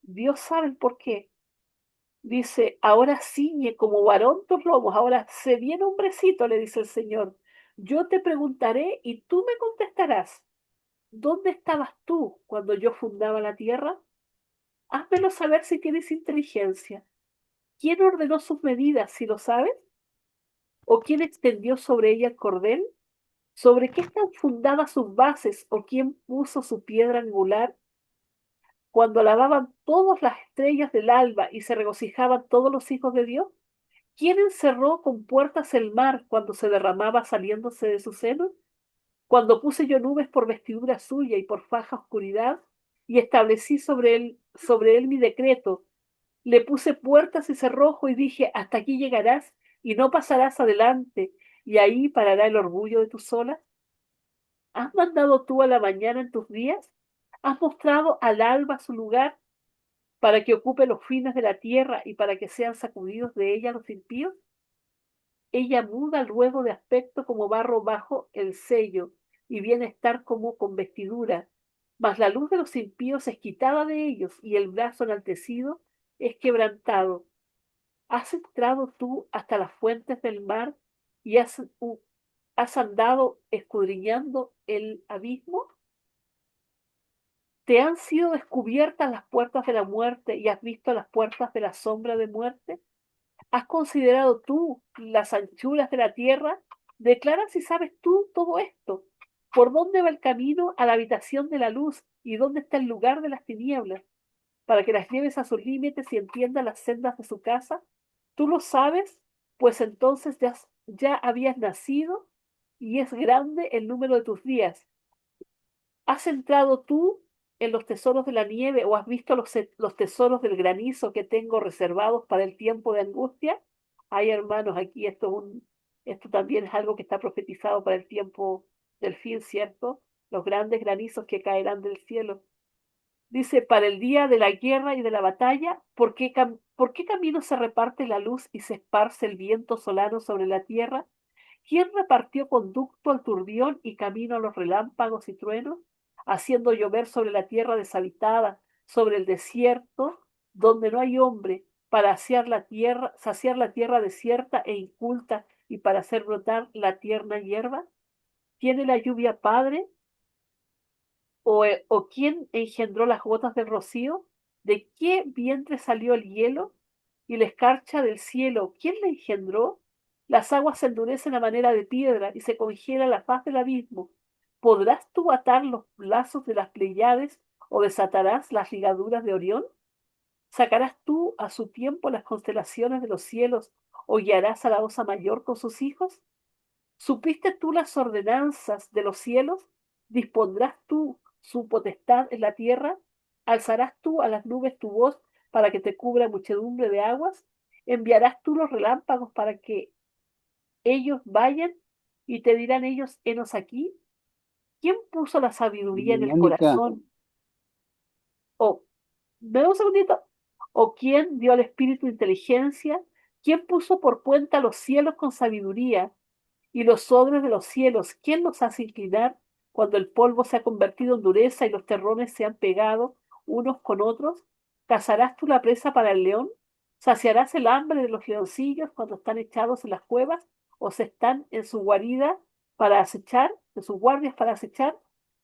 S1: Dios sabe el por qué. Dice, ahora ciñe como varón tus lomos, ahora sé bien hombrecito, le dice el Señor. Yo te preguntaré y tú me contestarás. ¿Dónde estabas tú cuando yo fundaba la tierra? Házmelo saber si tienes inteligencia. ¿Quién ordenó sus medidas, si lo sabes? ¿O quién extendió sobre ella el cordel? ¿Sobre qué están fundadas sus bases? ¿O quién puso su piedra angular? Cuando alababan todas las estrellas del alba y se regocijaban todos los hijos de Dios. ¿Quién encerró con puertas el mar cuando se derramaba saliéndose de su seno? Cuando puse yo nubes por vestidura suya y por faja oscuridad, y establecí sobre él mi decreto, le puse puertas y cerrojo y dije, hasta aquí llegarás y no pasarás adelante, y ahí parará el orgullo de tus olas. ¿Has mandado tú a la mañana en tus días? ¿Has mostrado al alba su lugar para que ocupe los fines de la tierra y para que sean sacudidos de ella los impíos? Ella muda luego de aspecto como barro bajo el sello y viene a estar como con vestidura, mas la luz de los impíos es quitada de ellos y el brazo enaltecido es quebrantado. ¿Has entrado tú hasta las fuentes del mar y has andado escudriñando el abismo? ¿Te han sido descubiertas las puertas de la muerte y has visto las puertas de la sombra de muerte? ¿Has considerado tú las anchuras de la tierra? Declara si sabes tú todo esto. ¿Por dónde va el camino a la habitación de la luz y dónde está el lugar de las tinieblas? Para que las lleves a sus límites y entiendas las sendas de su casa. ¿Tú lo sabes? Pues entonces ya habías nacido y es grande el número de tus días. ¿Has entrado tú en los tesoros de la nieve o has visto los tesoros del granizo que tengo reservados para el tiempo de angustia? Ay, hermanos, aquí esto también es algo que está profetizado para el tiempo del fin, ¿cierto? Los grandes granizos que caerán del cielo. Dice, para el día de la guerra y de la batalla, ¿por qué camino se reparte la luz y se esparce el viento solano sobre la tierra? ¿Quién repartió conducto al turbión y camino a los relámpagos y truenos, haciendo llover sobre la tierra deshabitada, sobre el desierto, donde no hay hombre, para saciar la tierra desierta e inculta y para hacer brotar la tierna hierba? ¿Tiene la lluvia padre? ¿O quién engendró las gotas del rocío? ¿De qué vientre salió el hielo? Y la escarcha del cielo, ¿quién la engendró? Las aguas se endurecen a manera de piedra y se congela la faz del abismo. ¿Podrás tú atar los lazos de las Pleiades o desatarás las ligaduras de Orión? ¿Sacarás tú a su tiempo las constelaciones de los cielos o guiarás a la Osa Mayor con sus hijos? ¿Supiste tú las ordenanzas de los cielos? ¿Dispondrás tú su potestad en la tierra? ¿Alzarás tú a las nubes tu voz para que te cubra muchedumbre de aguas? ¿Enviarás tú los relámpagos para que ellos vayan y te dirán ellos, henos aquí? ¿Quién puso la sabiduría en el
S2: Mónica,
S1: corazón? O, dame un segundito. ¿O quién dio al espíritu inteligencia? ¿Quién puso por cuenta los cielos con sabiduría? Y los odres de los cielos, ¿quién los hace inclinar cuando el polvo se ha convertido en dureza y los terrones se han pegado unos con otros? ¿Cazarás tú la presa para el león? ¿Saciarás el hambre de los leoncillos cuando están echados en las cuevas o se están en su guarida para acechar, en sus guardias para acechar?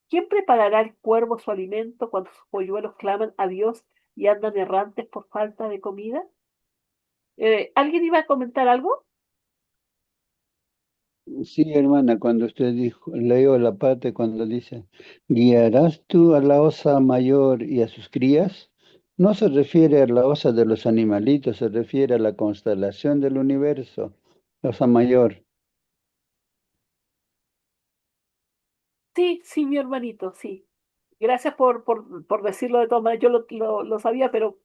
S1: ¿Quién preparará el cuervo su alimento cuando sus polluelos claman a Dios y andan errantes por falta de comida? ¿Alguien iba a comentar algo?
S2: sí, hermana, cuando usted dijo, leo la parte cuando dice, ¿guiarás tú a la osa mayor y a sus crías? No se refiere a la osa de los animalitos, se refiere a la constelación del universo, la osa mayor.
S1: Sí, sí, mi hermanito, sí. Gracias por decirlo de todas maneras. Yo lo sabía, pero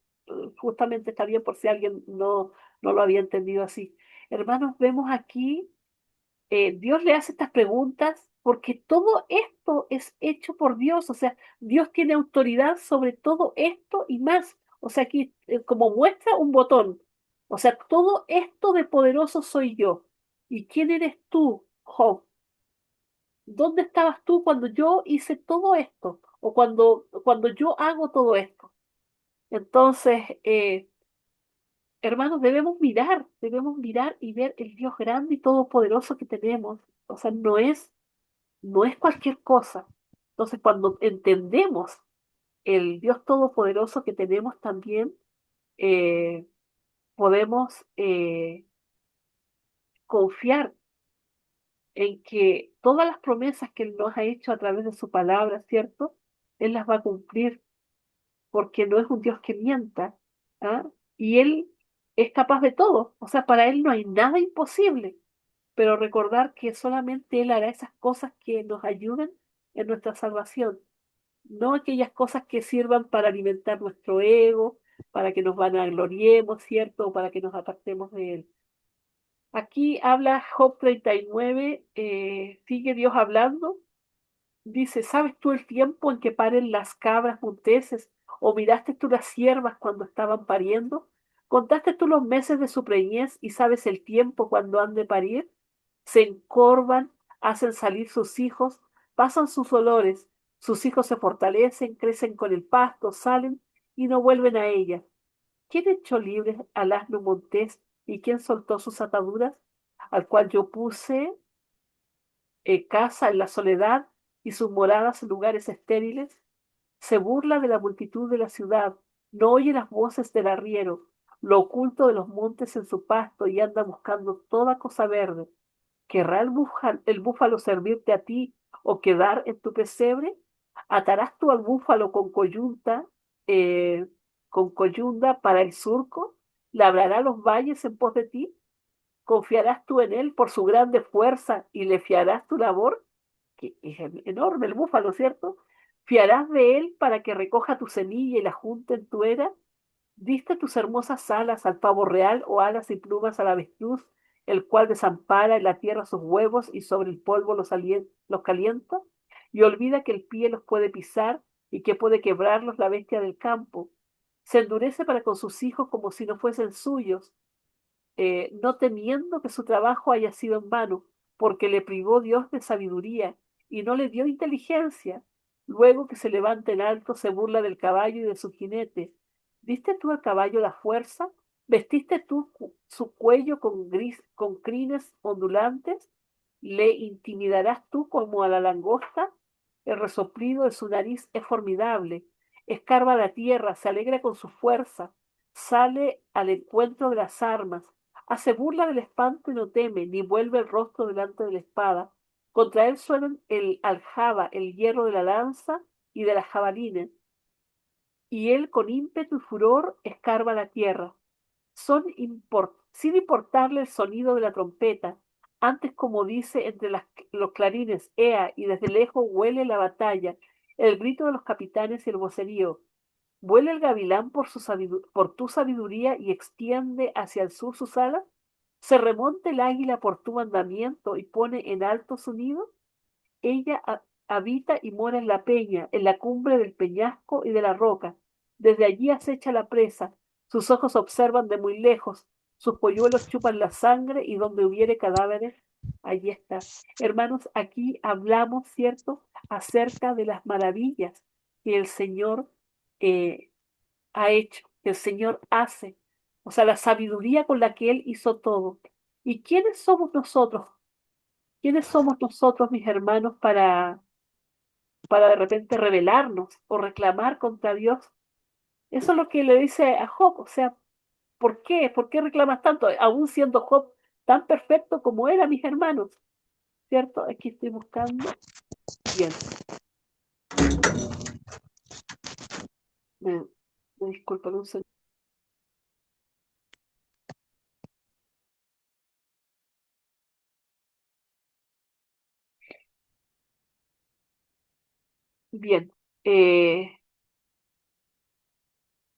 S1: justamente está bien por si alguien no lo había entendido así. Hermanos, vemos aquí, Dios le hace estas preguntas porque todo esto es hecho por Dios. O sea, Dios tiene autoridad sobre todo esto y más. O sea, aquí como muestra un botón. O sea, todo esto de poderoso soy yo. ¿Y quién eres tú, Job? ¿Dónde estabas tú cuando yo hice todo esto? O cuando yo hago todo esto. Entonces, hermanos, debemos mirar y ver el Dios grande y todopoderoso que tenemos. O sea, no es cualquier cosa. Entonces, cuando entendemos el Dios todopoderoso que tenemos también, eh, podemos confiar en que todas las promesas que Él nos ha hecho a través de su palabra, ¿cierto? Él las va a cumplir porque no es un Dios que mienta, ¿ah? Y Él es capaz de todo, o sea, para Él no hay nada imposible, pero recordar que solamente Él hará esas cosas que nos ayuden en nuestra salvación, no aquellas cosas que sirvan para alimentar nuestro ego, para que nos vanagloriemos, ¿cierto? O para que nos apartemos de Él. Aquí habla Job 39, sigue Dios hablando. Dice, ¿sabes tú el tiempo en que paren las cabras monteses? ¿O miraste tú las ciervas cuando estaban pariendo? ¿Contaste tú los meses de su preñez y sabes el tiempo cuando han de parir? Se encorvan, hacen salir sus hijos, pasan sus olores, sus hijos se fortalecen, crecen con el pasto, salen y no vuelven a ella. ¿Quién echó libre al asno montés y quién soltó sus ataduras? Al cual yo puse casa en la soledad y sus moradas en lugares estériles, se burla de la multitud de la ciudad, no oye las voces del arriero, lo oculto de los montes en su pasto y anda buscando toda cosa verde. ¿Querrá el búfalo servirte a ti o quedar en tu pesebre? ¿Atarás tú al búfalo con coyunda para el surco? ¿Labrará los valles en pos de ti? ¿Confiarás tú en él por su grande fuerza y le fiarás tu labor? Que es enorme el búfalo, ¿cierto? ¿Fiarás de él para que recoja tu semilla y la junte en tu era? ¿Diste tus hermosas alas al pavo real o alas y plumas al avestruz, el cual desampara en la tierra sus huevos y sobre el polvo los calienta? Y olvida que el pie los puede pisar y que puede quebrarlos la bestia del campo. Se endurece para con sus hijos como si no fuesen suyos, no temiendo que su trabajo haya sido en vano, porque le privó Dios de sabiduría y no le dio inteligencia. Luego que se levanta en alto, se burla del caballo y de su jinete. ¿Diste tú al caballo la fuerza? ¿Vestiste tú su cuello con crines ondulantes? ¿Le intimidarás tú como a la langosta? El resoplido de su nariz es formidable. Escarba la tierra, se alegra con su fuerza, sale al encuentro de las armas, hace burla del espanto y no teme, ni vuelve el rostro delante de la espada. Contra él suenan el aljaba, el hierro de la lanza y de la jabalina, y él con ímpetu y furor escarba la tierra. Sin importarle el sonido de la trompeta, antes como dice entre los clarines, ea, y desde lejos huele la batalla, el grito de los capitanes y el vocerío. ¿Vuela el gavilán por tu sabiduría y extiende hacia el sur sus alas? ¿Se remonta el águila por tu mandamiento y pone en alto su nido? Ella habita y mora en la peña, en la cumbre del peñasco y de la roca. Desde allí acecha la presa. Sus ojos observan de muy lejos. Sus polluelos chupan la sangre y donde hubiere cadáveres, allí está. Hermanos, aquí hablamos, ¿cierto?, acerca de las maravillas que el Señor ha hecho, que el Señor hace. O sea, la sabiduría con la que Él hizo todo. ¿Y quiénes somos nosotros? ¿Quiénes somos nosotros, mis hermanos, para de repente rebelarnos o reclamar contra Dios? Eso es lo que le dice a Job. O sea, ¿por qué? ¿Por qué reclamas tanto? Aún siendo Job tan perfecto como era, mis hermanos. ¿Cierto? Aquí estoy buscando. Bien. Me disculpan un segundo. Bien.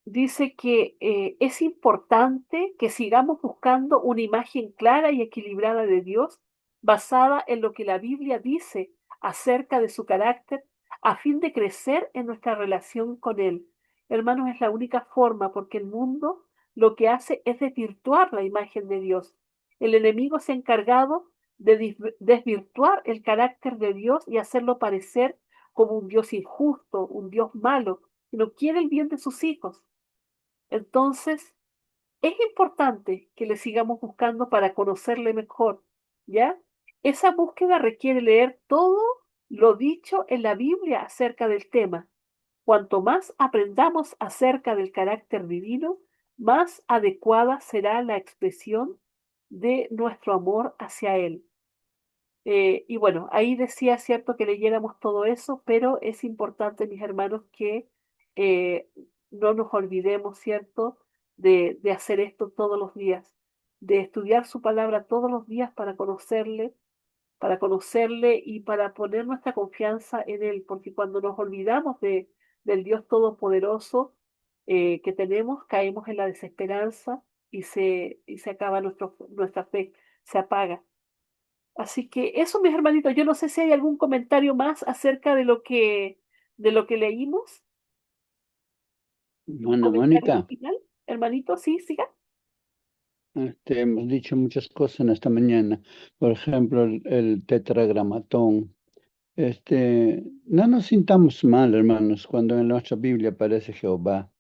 S1: Dice que es importante que sigamos buscando una imagen clara y equilibrada de Dios, basada en lo que la Biblia dice acerca de su carácter, a fin de crecer en nuestra relación con Él. Hermanos, es la única forma, porque el mundo lo que hace es desvirtuar la imagen de Dios. El enemigo se ha encargado de desvirtuar el carácter de Dios y hacerlo parecer como un Dios injusto, un Dios malo, que no quiere el bien de sus hijos. Entonces, es importante que le sigamos buscando para conocerle mejor, ¿ya? Esa búsqueda requiere leer todo lo dicho en la Biblia acerca del tema. Cuanto más aprendamos acerca del carácter divino, más adecuada será la expresión de nuestro amor hacia Él. Y bueno, ahí decía, cierto, que leyéramos todo eso, pero es importante, mis hermanos, que eh, no nos olvidemos, cierto, de hacer esto todos los días, de estudiar su palabra todos los días para conocerle y para poner nuestra confianza en Él, porque cuando nos olvidamos del Dios Todopoderoso que tenemos, caemos en la desesperanza y se acaba nuestra fe, se apaga. Así que eso, mis hermanitos, yo no sé si hay algún comentario más acerca de lo que leímos. ¿Un
S2: Hermana
S1: comentario
S2: Mónica,
S1: final? Hermanito, sí, siga.
S2: hemos dicho muchas cosas en esta mañana. Por ejemplo, el tetragramatón. No nos sintamos mal, hermanos, cuando en nuestra Biblia aparece Jehová.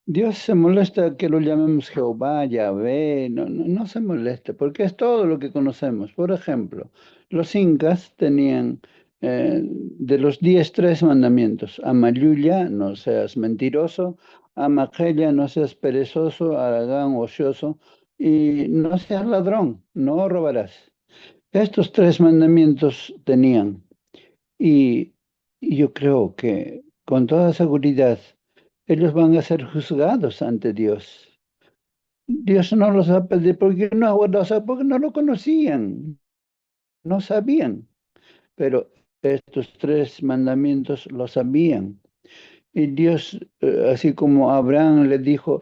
S2: Dios se molesta que lo llamemos Jehová, Yahvé, no se molesta, porque es todo lo que conocemos. Por ejemplo, los incas tenían de los 10 3 mandamientos: Amayuya, no seas mentiroso; Amaquella, no seas perezoso; Aragán, ocioso; y no seas ladrón, no robarás. Estos 3 mandamientos tenían. Y yo creo que con toda seguridad ellos van a ser juzgados ante Dios. Dios no los ha pedido porque no ha guardado, o sea, porque no lo conocían, no sabían, pero estos tres mandamientos lo sabían. Y Dios, así como Abraham le dijo,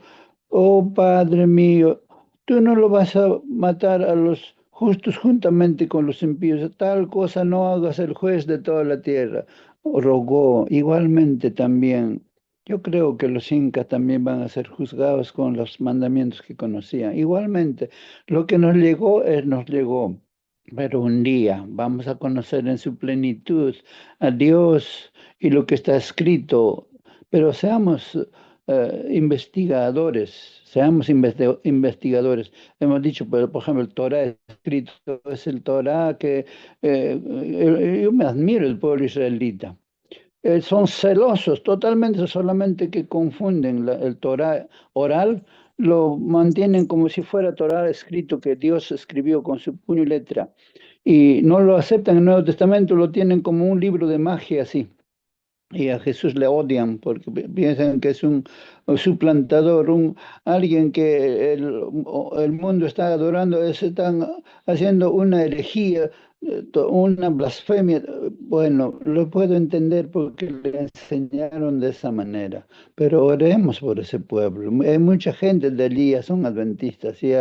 S2: oh Padre mío, tú no lo vas a matar a los justos juntamente con los impíos, tal cosa no hagas el juez de toda la tierra. Rogó igualmente también. Yo creo que los incas también van a ser juzgados con los mandamientos que conocían. Igualmente, lo que nos llegó. Pero un día vamos a conocer en su plenitud a Dios y lo que está escrito, pero seamos investigadores, investigadores. Hemos dicho, por ejemplo, el Torah escrito es el Torah que yo me admiro el pueblo israelita. Son celosos totalmente, solamente que confunden el Torah oral, lo mantienen como si fuera Torah escrito que Dios escribió con su puño y letra, y no lo aceptan en el Nuevo Testamento, lo tienen como un libro de magia así. Y a Jesús le odian porque piensan que es un suplantador, alguien que el mundo está adorando, están haciendo una herejía, una blasfemia. Bueno, lo puedo entender porque le enseñaron de esa manera, pero oremos por ese pueblo. Hay mucha gente de allí, son adventistas, y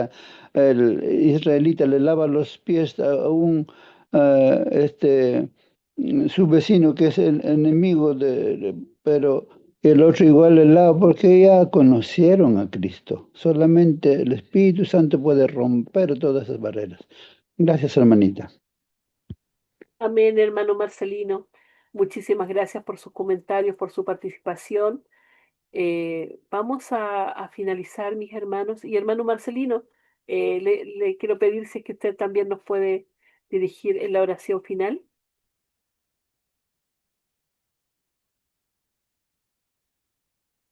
S2: el israelita le lava los pies a un... su vecino que es el enemigo pero el otro igual el lado, porque ya conocieron a Cristo. Solamente el Espíritu Santo puede romper todas esas barreras. Gracias, hermanita.
S1: Amén, hermano Marcelino. Muchísimas gracias por sus comentarios, por su participación. Vamos a finalizar, mis hermanos. Y hermano Marcelino, le quiero pedir si es que usted también nos puede dirigir en la oración final.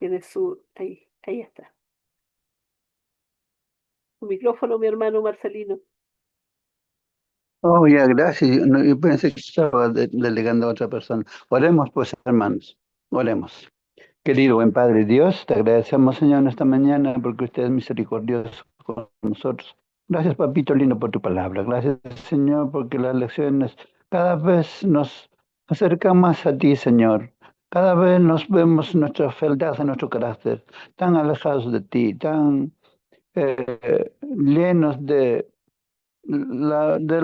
S1: Tiene ahí está. Su micrófono, mi hermano Marcelino.
S2: Oh, ya, gracias. Yo pensé que estaba delegando a otra persona. Oremos, pues, hermanos. Oremos. Querido buen Padre Dios, te agradecemos, Señor, en esta mañana porque usted es misericordioso con nosotros. Gracias, Papito lindo, por tu palabra. Gracias, Señor, porque las lecciones cada vez nos acercan más a ti, Señor. Cada vez nos vemos nuestra fealdad en nuestro carácter, tan alejados de ti, tan llenos del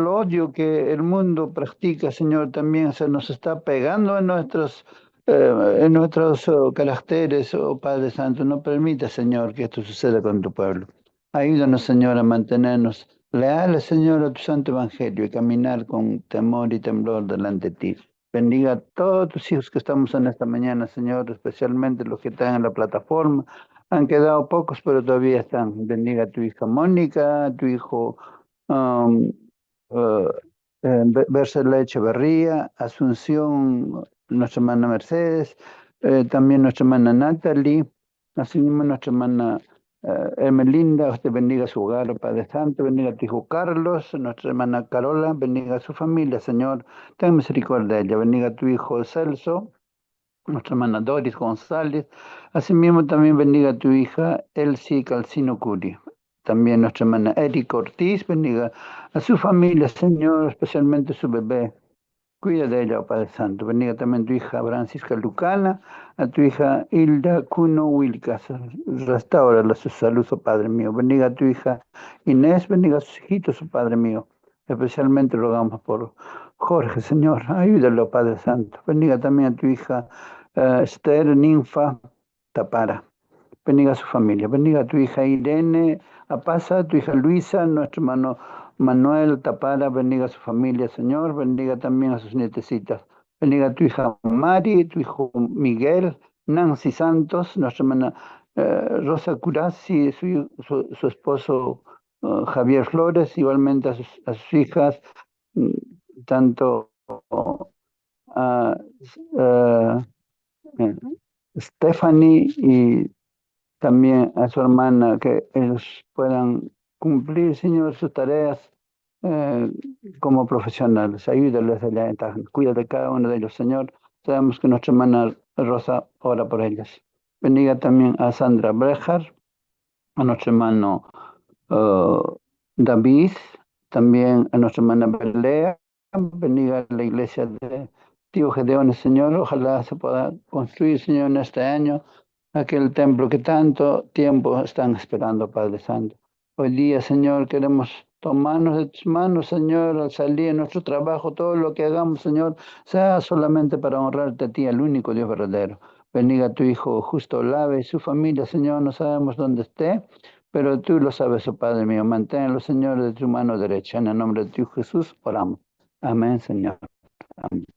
S2: odio que el mundo practica, Señor, también se nos está pegando en nuestros caracteres, oh Padre Santo. No permita, Señor, que esto suceda con tu pueblo. Ayúdanos, Señor, a mantenernos leales, Señor, a tu santo evangelio y caminar con temor y temblor delante de ti. Bendiga a todos tus hijos que estamos en esta mañana, Señor, especialmente los que están en la plataforma. Han quedado pocos, pero todavía están. Bendiga a tu hija Mónica, a tu hijo um, uh, Bersela Echeverría, Asunción, nuestra hermana Mercedes, también nuestra hermana Natalie, así mismo nuestra hermana Ermelinda. Usted bendiga su hogar, oh Padre Santo, bendiga a tu hijo Carlos, nuestra hermana Carola, bendiga a su familia, Señor, ten misericordia de ella, bendiga a tu hijo Celso, nuestra hermana Doris González, asimismo también bendiga a tu hija Elsie Calcino Curi, también nuestra hermana Erika Ortiz, bendiga a su familia, Señor, especialmente su bebé. Cuida de ella, oh Padre Santo. Bendiga también a tu hija Francisca Lucana, a tu hija Hilda Cuno Wilcas. Restaura su salud, oh Padre mío. Bendiga a tu hija Inés, bendiga a sus hijitos, oh Padre mío. Especialmente rogamos por Jorge, Señor. Ayúdalo, Padre Santo. Bendiga también a tu hija Esther Ninfa Tapara. Bendiga a su familia. Bendiga a tu hija Irene Apaza, a tu hija Luisa, nuestro hermano Manuel Tapara. Bendiga a su familia, Señor. Bendiga también a sus nietecitas. Bendiga a tu hija Mari, tu hijo Miguel, Nancy Santos, nuestra hermana Rosa Curasi, su esposo Javier Flores, igualmente a sus hijas, mm, tanto a eh, Stephanie y también a su hermana, que ellos puedan cumplir, Señor, sus tareas eh, como profesionales. Ayúdales allá en Tajana. Cuida de cada uno de ellos, Señor. Sabemos que nuestra hermana Rosa ora por ellas. Bendiga también a Sandra Brejar, a nuestro hermano David, también a nuestra hermana Belea. Bendiga la iglesia de Tío Gedeón, Señor. Ojalá se pueda construir, Señor, en este año aquel templo que tanto tiempo están esperando, Padre Santo. Hoy día, Señor, queremos tomarnos de tus manos, Señor, al salir en nuestro trabajo, todo lo que hagamos, Señor, sea solamente para honrarte a ti, el único Dios verdadero. Bendiga a tu Hijo justo Olave y su familia, Señor, no sabemos dónde esté, pero tú lo sabes, oh Padre mío. Manténlo, Señor, de tu mano derecha. En el nombre de tu Jesús, oramos. Amén, Señor. Amén.